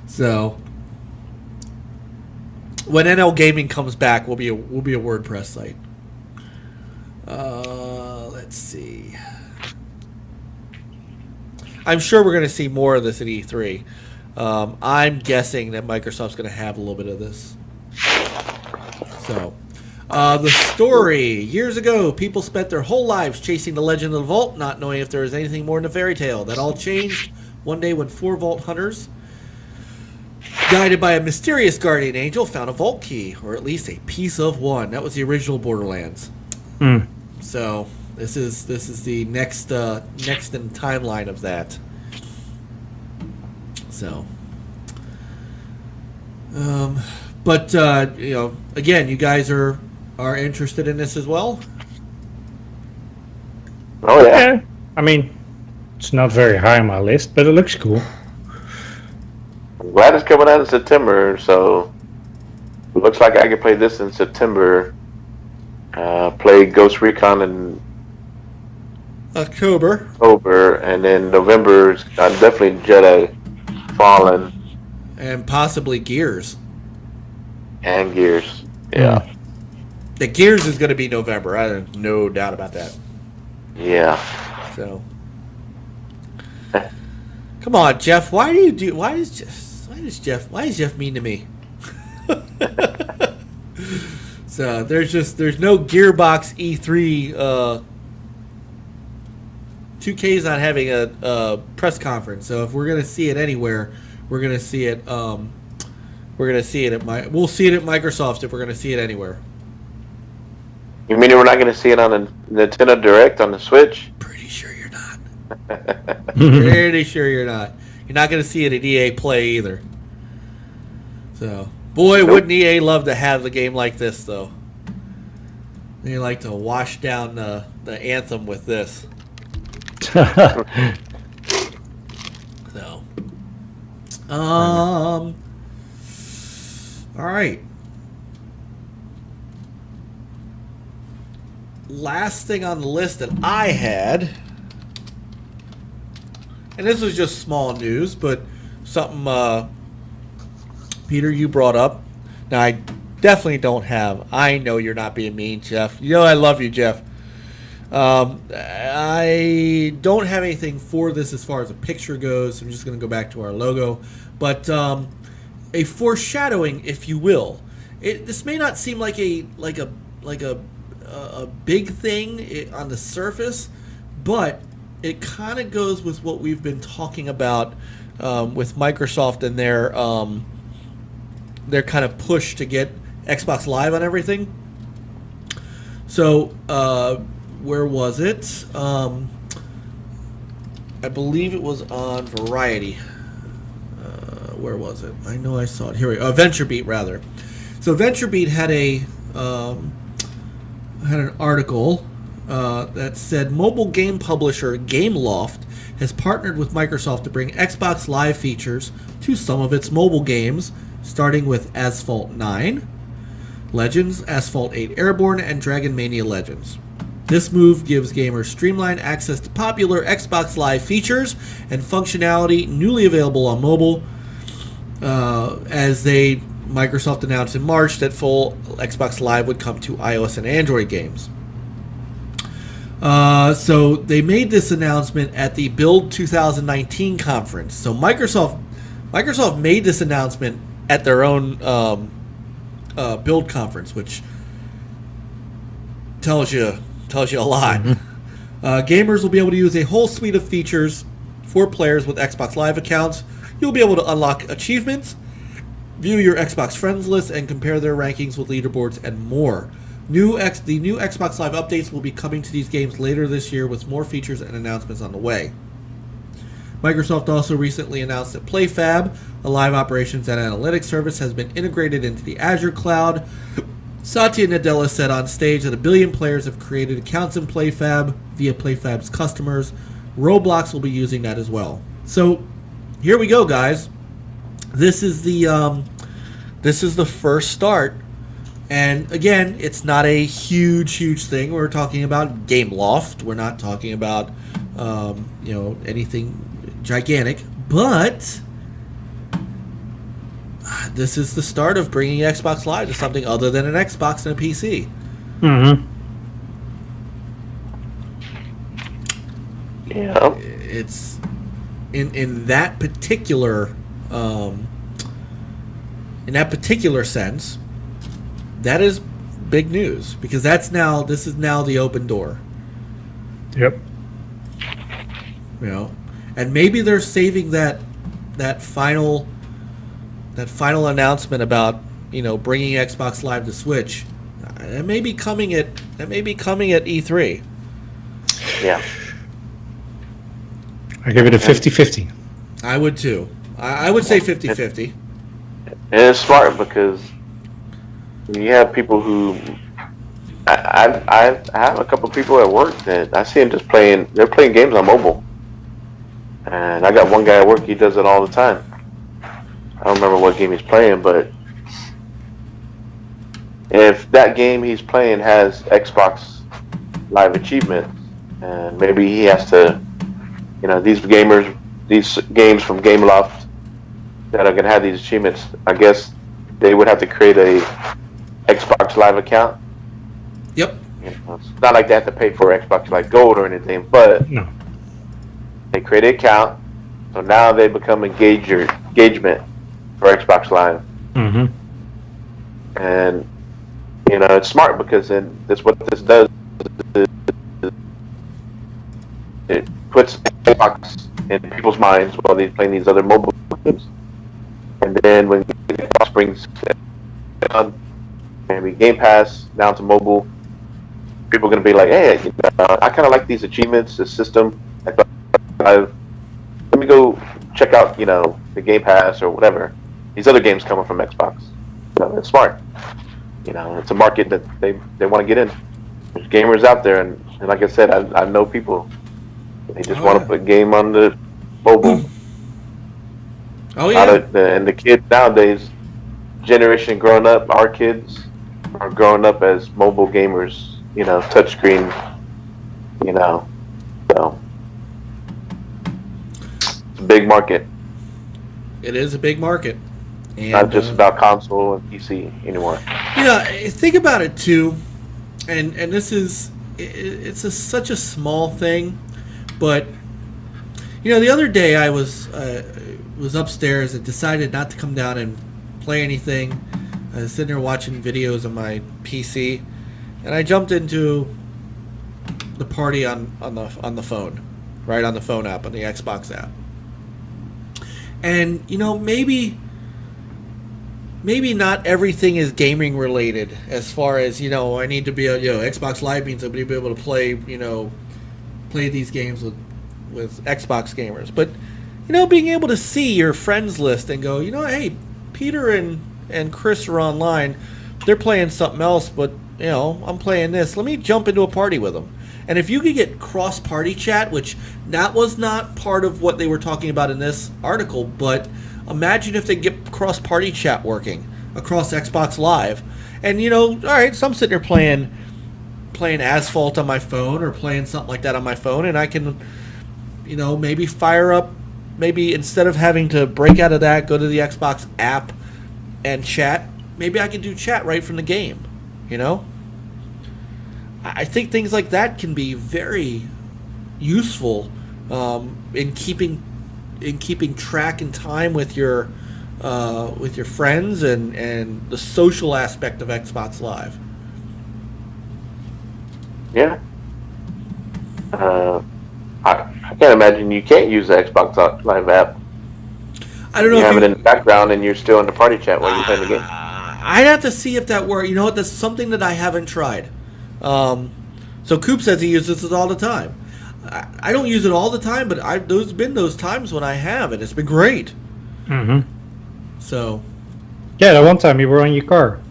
So when NL Gaming comes back, we'll be a WordPress site. Let's see. I'm sure we're going to see more of this at E3. I'm guessing that Microsoft's going to have a little bit of this. So, The story. Years ago, people spent their whole lives chasing the legend of the vault, not knowing if there was anything more than a fairy tale. That all changed one day when 4 vault hunters, guided by a mysterious guardian angel, found a vault key, or at least a piece of one. That was the original Borderlands. So this is the next in timeline of that. So, but again, you guys are interested in this as well. Oh yeah. Yeah. I mean, it's not very high on my list, but it looks cool. I'm glad it's coming out in September, so it looks like I can play this in September. Play Ghost Recon in October, and then November is definitely Jedi Fallen and possibly Gears. and Gears. Yeah, The Gears is going to be November. I have no doubt about that. yeah. So, come on, Jeff. Why is Jeff mean to me? So there's no Gearbox E3. 2K's not having a press conference. So if we're gonna see it anywhere, we're gonna see it. We'll see it at Microsoft if we're gonna see it anywhere. You mean we're not going to see it on the Nintendo Direct on the Switch? Pretty sure you're not. Pretty sure you're not. You're not going to see it at EA Play either. So, boy, wouldn't EA love to have the game like this, though. They like to wash down the Anthem with this. So, all right. Last thing on the list that I had, and this was just small news, but something Peter, you brought up. Now, I definitely don't have. I know you're not being mean, Jeff. You know I love you, Jeff. I don't have anything for this as far as a picture goes. So I'm just going to go back to our logo. But a foreshadowing, if you will. This may not seem like a big thing on the surface, but it kind of goes with what we've been talking about with Microsoft and their kind of push to get Xbox Live on everything. So where was it? I believe it was on Variety. Where was it? I know I saw it. Here we go. VentureBeat, rather. So VentureBeat had an article that said mobile game publisher Gameloft has partnered with Microsoft to bring Xbox Live features to some of its mobile games, starting with Asphalt 9, Legends, Asphalt 8 Airborne, and Dragon Mania Legends. This move gives gamers streamlined access to popular Xbox Live features and functionality newly available on mobile, Microsoft announced in March that full Xbox Live would come to iOS and Android games. So they made this announcement at the Build 2019 conference. So Microsoft made this announcement at their own Build conference, which tells you a lot. Gamers will be able to use a whole suite of features for players with Xbox Live accounts. You'll be able to unlock achievements, view your Xbox friends list, and compare their rankings with leaderboards and more. The new Xbox Live updates will be coming to these games later this year with more features and announcements on the way. Microsoft also recently announced that PlayFab, a live operations and analytics service, has been integrated into the Azure cloud. Satya Nadella said on stage that 1 billion players have created accounts in PlayFab via PlayFab's customers. Roblox will be using that as well. So here we go, guys. This is the first start, and again, it's not a huge thing. We're talking about Gameloft. We're not talking about anything gigantic, but this is the start of bringing Xbox Live to something other than an Xbox and a PC. Mm-hmm. Yeah. It's in that particular sense, that is big news because this is now the open door. Yep. You know, and maybe they're saving that final announcement about, you know, bringing Xbox Live to Switch. That may be coming at E3. Yeah. I give it a 50-50. I would too. I would say 50-50. And it's smart because you have people who I have a couple of people at work that I see them just playing. They're playing games on mobile, and I got one guy at work. He does it all the time. I don't remember what game he's playing, but if that game he's playing has Xbox Live achievements, and maybe he has to, you know, these games from Gameloft that are gonna have these achievements, I guess they would have to create a Xbox Live account. Yep. You know, it's not like they have to pay for Xbox Live Gold or anything, but No. they create an account, so now they become engagement for Xbox Live. Mm-hmm. And you know, it's smart because then that's what this does. It puts Xbox in people's minds while they're playing these other mobile games. And then when Xbox brings down maybe Game Pass down to mobile, people are going to be like, hey, you know, I kind of like these achievements, this system. Let me go check out, you know, the Game Pass or whatever. These other games coming from Xbox. So it's smart. You know, it's a market that they want to get in. There's gamers out there, and like I said, I know people. They just want to put a game on the mobile. Oh yeah. And the kids nowadays, generation growing up, our kids are growing up as mobile gamers. You know, touchscreen. You know, so it's a big market. It is a big market. And, not just about console and PC anymore. You know, think about it too, and this is such a small thing, but you know, the other day I was upstairs and decided not to come down and play anything. I was sitting there watching videos on my PC, and I jumped into the party on the phone, right on the phone app, on the Xbox app, and you know, maybe not everything is gaming related as far as, you know, I need to be Xbox Live means I'll be able to play these games with Xbox gamers. But, you know, being able to see your friends list and go, you know, hey, Peter and Chris are online. They're playing something else, but, you know, I'm playing this. Let me jump into a party with them. And if you could get cross-party chat, which that was not part of what they were talking about in this article, but imagine if they get cross-party chat working across Xbox Live. And, you know, all right, so I'm sitting there playing Asphalt on my phone or playing something like that on my phone, and I can, you know, maybe fire up, maybe instead of having to break out of that, go to the Xbox app and chat, maybe I can do chat right from the game, you know? I think things like that can be very useful in keeping track and time with your friends and the social aspect of Xbox Live. Yeah. I can't imagine you can't use the Xbox Live app. I don't know you if have it in the background and you're still in the party chat while you're playing the game. I'd have to see if that works. You know what? That's something that I haven't tried. So Coop says he uses it all the time. I don't use it all the time, but there's been those times when I have, and it's been great. Mm-hmm. So. Yeah, that one time you were on your car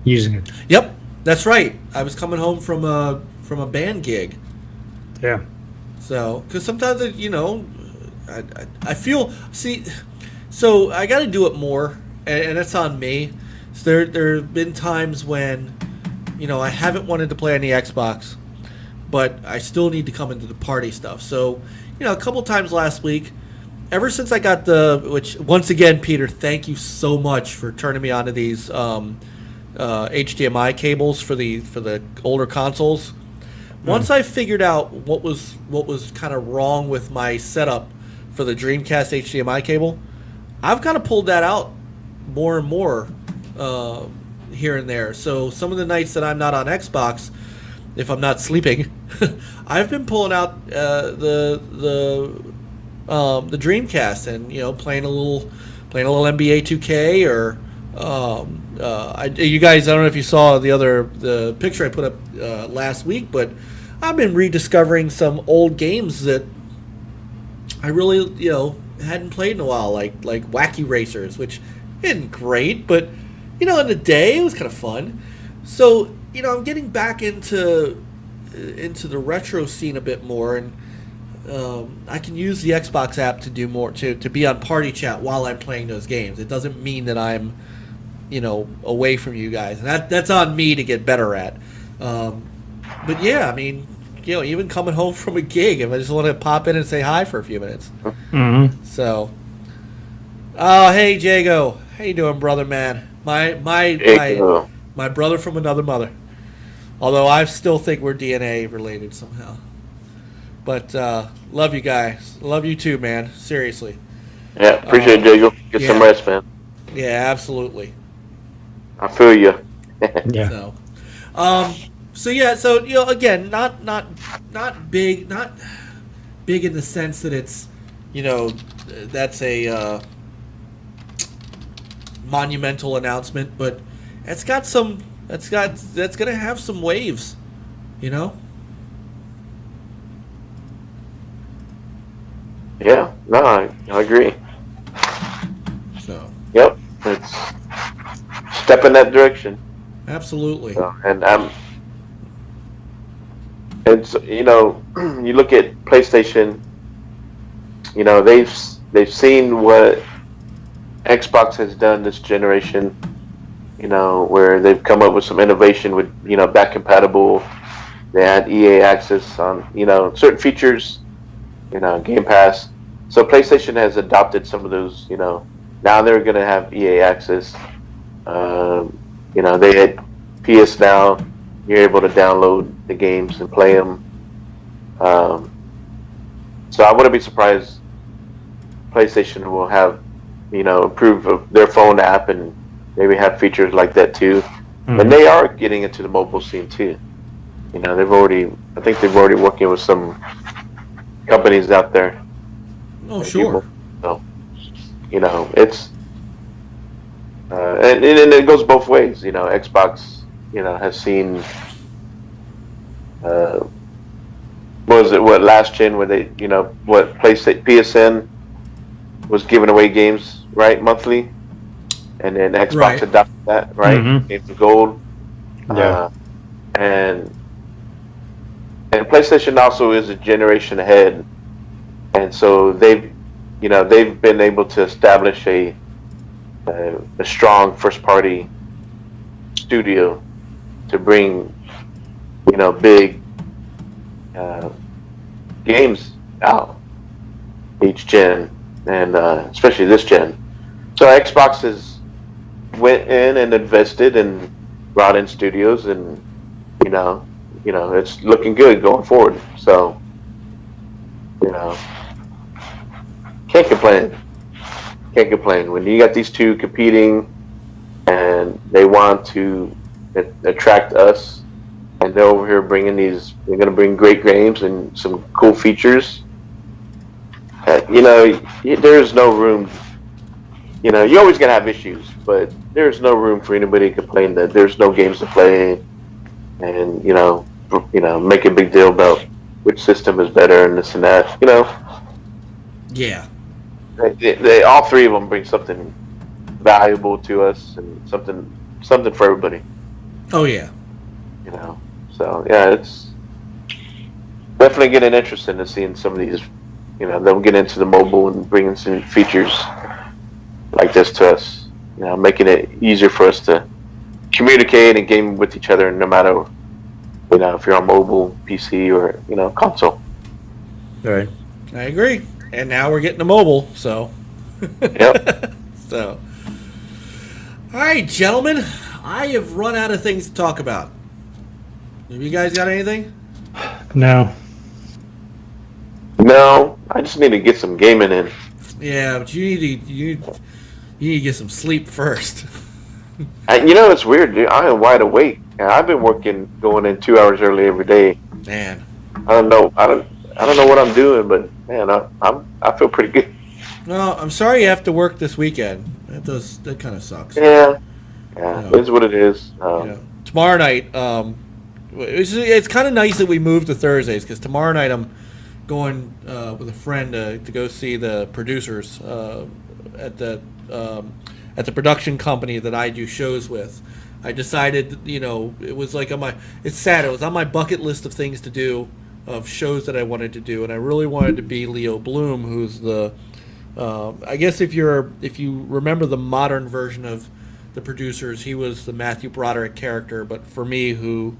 using it. Yep, that's right. I was coming home from a band gig. Yeah. So, because sometimes, you know, I feel, so I got to do it more, and that's on me. So there have been times when, you know, I haven't wanted to play on the Xbox, but I still need to come into the party stuff. So, you know, a couple times last week, ever since I got which once again, Peter, thank you so much for turning me onto these HDMI cables for the older consoles. Once I figured out what was kind of wrong with my setup for the Dreamcast HDMI cable, I've kind of pulled that out more and more here and there. So some of the nights that I'm not on Xbox, if I'm not sleeping, I've been pulling out the Dreamcast and playing a little NBA 2K or you guys. I don't know if you saw the picture I put up last week, but I've been rediscovering some old games that I really hadn't played in a while, like Wacky Racers, which isn't great, but in the day it was kind of fun. So I'm getting back into the retro scene a bit more, and I can use the Xbox app to do more to be on party chat while I'm playing those games. It doesn't mean that I'm away from you guys, and that's on me to get better at. But yeah, I mean, even coming home from a gig, if I just want to pop in and say hi for a few minutes. Mm-hmm. So, oh hey Jago, how you doing, brother, man? My brother from another mother. Although I still think we're DNA related somehow. But love you guys. Love you too, man. Seriously. Yeah, appreciate it, Jago. Get some rest, man. Yeah, absolutely. I feel you. Yeah. So again, not big in the sense that it's that's a monumental announcement, but that's gonna have some waves, Yeah, no, I agree. So. Yep, it's step in that direction. Absolutely. So, and it's you look at PlayStation. They've seen what Xbox has done this generation. Where they've come up with some innovation with back compatible. They had EA access on certain features. Game Pass. So PlayStation has adopted some of those. Now they're going to have EA access. They had PS Now. You're able to download the games and play them. So I wouldn't be surprised PlayStation will have, improve their phone app and maybe have features like that too. Mm-hmm. And they are getting into the mobile scene too. I think they've already working with some companies out there. Oh, sure. So, it's and it goes both ways. Xbox, has seen what last gen where they what PlayStation PSN was giving away games monthly, and then Xbox adopted that Games of Gold. And PlayStation also is a generation ahead, and so they've been able to establish a strong first party studio to bring big games out each gen, and especially this gen. So Xbox has went in and invested and brought in studios, and it's looking good going forward. So can't complain. When you got these two competing and they want to attract us, and they're over here bringing they're going to bring great games and some cool features. There's no room. You're always going to have issues, but there's no room for anybody to complain that there's no games to play, and make a big deal about which system is better and this and that. Yeah. They all three of them bring something valuable to us and something for everybody. Oh yeah. So yeah, it's definitely getting interesting to seeing some of these. Them get into the mobile and bringing some features like this to us. Making it easier for us to communicate and game with each other, no matter if you're on mobile, PC, or console. Right. I agree. And now we're getting to mobile, so. Yep. So. All right, gentlemen. I have run out of things to talk about. Have you guys got anything? No. No, I just need to get some gaming in. Yeah, but you need to get some sleep first. It's weird, dude. I am wide awake, and I've been going in 2 hours early every day. Man. I don't know. I don't know what I'm doing, but man, I feel pretty good. Well, I'm sorry you have to work this weekend. That kind of sucks. Yeah, it is what it is. Tomorrow night, it's kind of nice that we moved to Thursdays because tomorrow night I'm going with a friend to go see the producers at the production company that I do shows with. I decided, it was like it's sad. It was on my bucket list of things to do, of shows that I wanted to do, and I really wanted to be Leo Bloom, who's the, I guess if you remember the modern version of the producers, he was the Matthew Broderick character, but for me, who,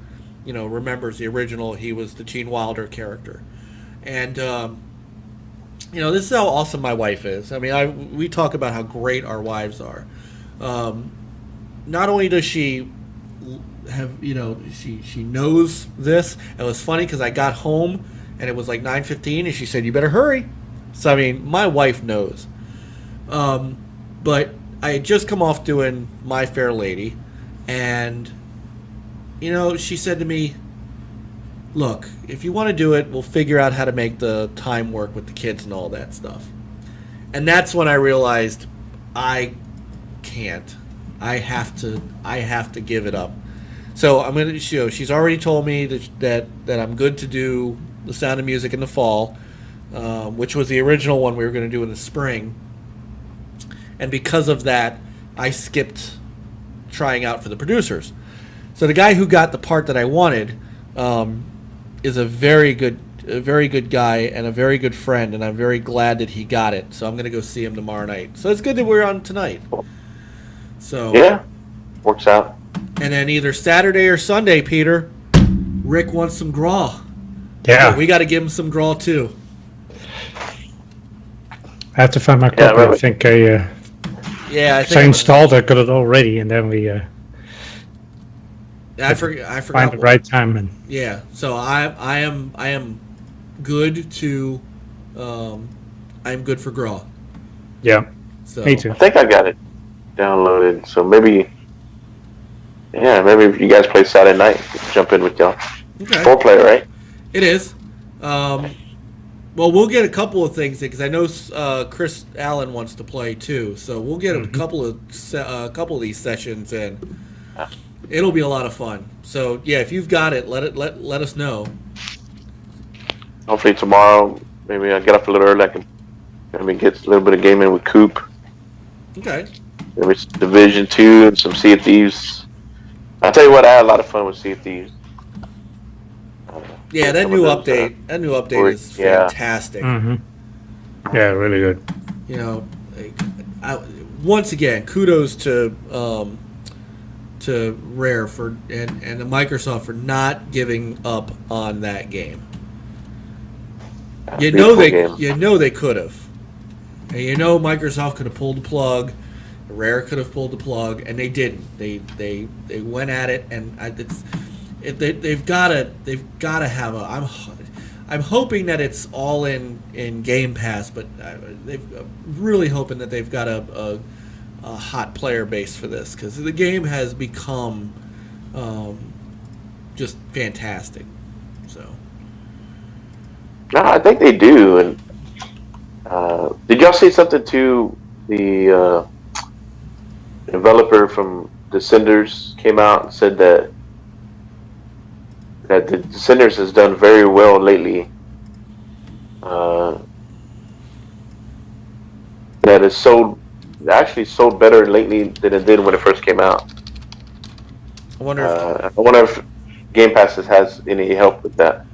remembers the original, he was the Gene Wilder character. And, this is how awesome my wife is. I mean, we talk about how great our wives are. Not only does she have, she knows this. It was funny because I got home and it was like 9:15 and she said, "You better hurry." So, I mean, my wife knows. But I had just come off doing My Fair Lady, and, she said to me, "Look, if you want to do it, we'll figure out how to make the time work with the kids and all that stuff." And that's when I realized I can't. I have to give it up. So I'm going to show. She's already told me that I'm good to do The Sound of Music in the fall, which was the original one we were going to do in the spring. And because of that, I skipped trying out for the producers. So the guy who got the part that I wanted is a very good guy and a very good friend, and I'm very glad that he got it. So I'm going to go see him tomorrow night. So it's good that we're on tonight. So yeah, works out. And then either Saturday or Sunday, Peter, Rick wants some graw. Yeah, we got to give him some graw too. I have to find my copy. Really. I think I installed it, got it all ready, and then we. I forgot. Find the right time and. Yeah, so I am good to, I'm good for graw. Yeah. So Me too. I think I got it downloaded, so maybe if you guys play Saturday night, jump in with y'all. Okay. 4-player, right? It is. Well, we'll get a couple of things because I know Chris Allen wants to play too, so we'll get a couple of these sessions in. It'll be a lot of fun. So yeah, if you've got it, let us know. Hopefully tomorrow, maybe I'll get up a little early. I can maybe get a little bit of gaming with Coop. Okay. Maybe some Division 2 and some Sea of Thieves. I'll tell you what, I had a lot of fun with Sea of Thieves. Yeah, that new update is fantastic. Mm-hmm. Yeah, really good. Once again, kudos to Rare and to Microsoft for not giving up on that game. You know they could have. And Microsoft could have pulled the plug. Rare could have pulled the plug, and they didn't. They went at it, and they've got to have a. I'm hoping that it's all in Game Pass, but I'm really hoping that they've got a hot player base for this, because the game has become just fantastic. So. No, I think they do. And did y'all see something to the developer from Descenders came out and said that the Descenders has done very well lately. That it's actually sold better lately than it did when it first came out. I wonder if Game Pass has any help with that.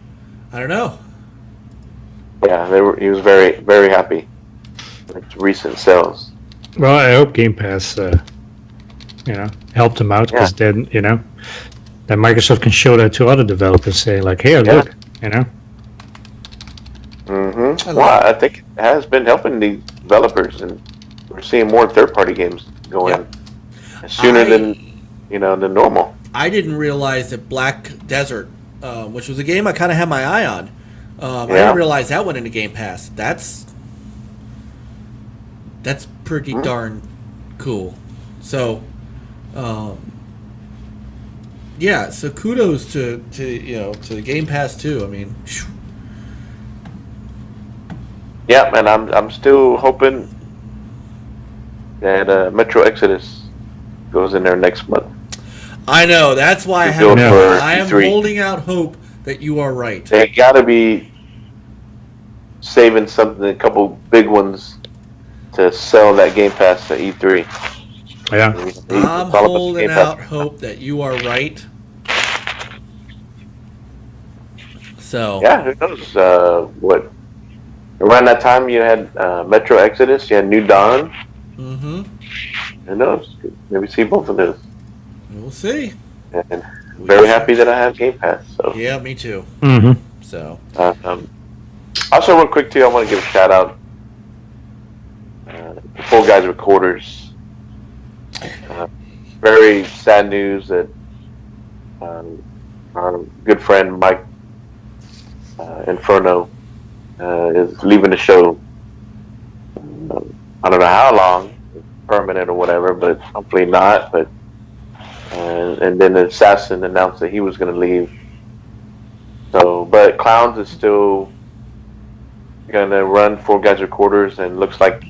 I don't know. Yeah, he was very, very happy with recent sales. Well, I hope Game Pass, helped them out, because then, then Microsoft can show that to other developers, say like, "Here, look," Mm-hmm. Well, I think it has been helping the developers, and we're seeing more third-party games going sooner than normal. I didn't realize that Black Desert, which was a game I kind of had my eye on, I didn't realize that went into Game Pass. That's pretty darn cool. So, Yeah, so kudos to the Game Pass too. I mean, Yeah, and I'm still hoping that Metro Exodus goes in there next month. I know that's why I am holding out hope that you are right. They got to be saving a couple big ones to sell that Game Pass to E3. Yeah, I'm holding out hope that you are right. So yeah, who knows? What around that time you had Metro Exodus, you had New Dawn. Mm-hmm. Who knows? Maybe see both of those. We'll see. And very happy that I have Game Pass. So yeah, me too. Mm-hmm. So also real quick too, I want to give a shout out to Full Guys Recorders. Very sad news that our good friend Mike Inferno is leaving the show. I don't know how long, permanent or whatever, but hopefully not. But and then the Assassin announced that he was going to leave. So, but Clowns is still going to run Four Guys Recorders, and looks like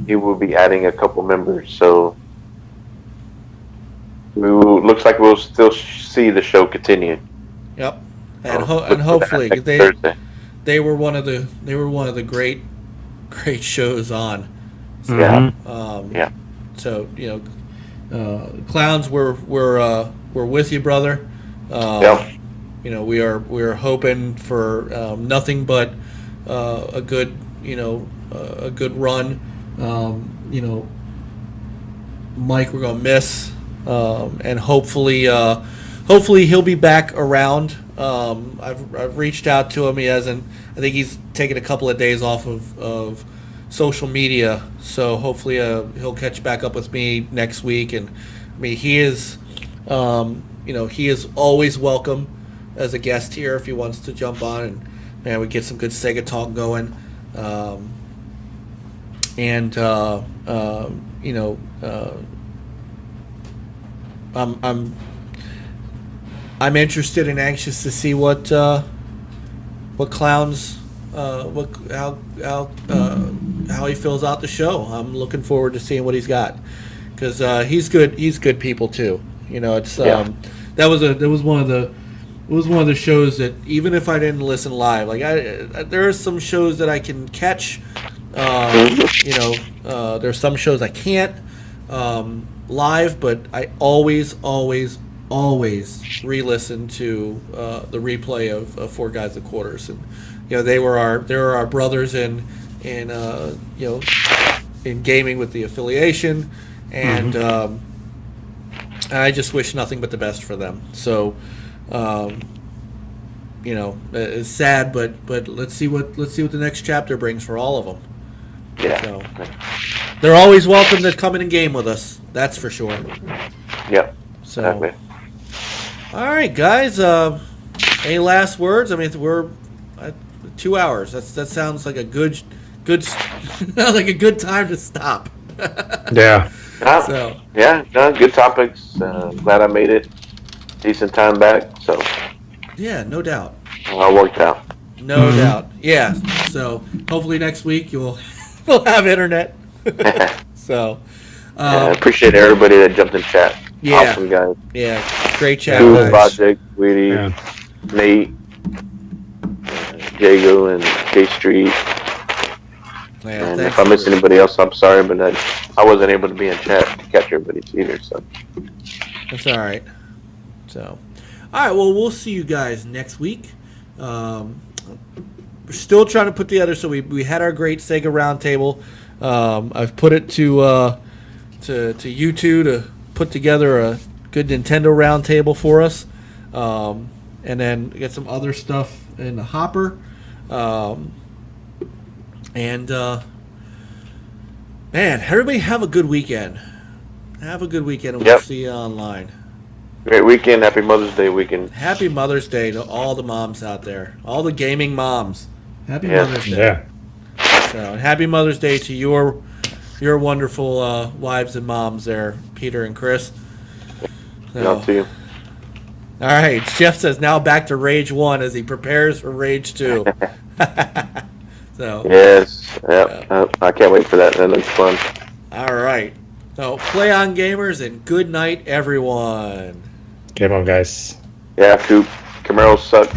he will be adding a couple members. So, looks like we'll still see the show continue. Yep, and hopefully they were one of the great shows on. So, yeah. So Clowns, we're with you, brother. We are hoping for nothing but a good run. Mike, we're gonna miss, and hopefully he'll be back around. I've reached out to him. He hasn't. I think he's taken a couple of days off of social media, so hopefully he'll catch back up with me next week. And I mean, he is always welcome as a guest here if he wants to jump on, and man, we get some good Sega talk going. I'm interested and anxious to see what Clowns how he fills out the show. I'm looking forward to seeing what he's got, because he's good people too. It's that was one of the shows that even if I didn't listen live, like there are some shows that I can catch. There's some shows I can't live, but I always re-listen to the replay of Four Guys and Quarters, and they were our brothers in gaming with the affiliation, and I just wish nothing but the best for them. So it's sad, but let's see what the next chapter brings for all of them. Yeah. So they're always welcome to come in and game with us. That's for sure. Yep. So, exactly. All right, guys. Any last words? I mean, we're at 2 hours. That sounds like a good like a good time to stop. Yeah. So Good topics. Glad I made it. Decent time back. So yeah, no doubt. I worked out. No doubt. Yeah. So hopefully next week we'll have internet. So I appreciate everybody that jumped in chat. Yeah. Awesome guys. Yeah. Great chat. Cool Project, Weedy, Nate, Jago, and K Street. Yeah, and if I miss anybody else, I'm sorry, but I wasn't able to be in chat to catch everybody's either. So that's all right. So, all right. Well, we'll see you guys next week. We're still trying to put together. So we had our great Sega roundtable. I've put it to you two to put together a good Nintendo roundtable for us, and then get some other stuff in the hopper. Man, everybody have a good weekend. Have a good weekend, and we'll see you online. Great weekend. Happy Mother's Day weekend. Happy Mother's Day to all the moms out there. All the gaming moms. Happy Mother's Day. Yeah. So, and happy Mother's Day to your wonderful wives and moms there, Peter and Chris. Out to you. All right, Jeff says now back to Rage 1 as he prepares for Rage 2. So Yes. Yep. I can't wait for that. That looks fun. all right. So play on, gamers, and good night, everyone. Game on, guys. Yeah, Coop. Camaros suck.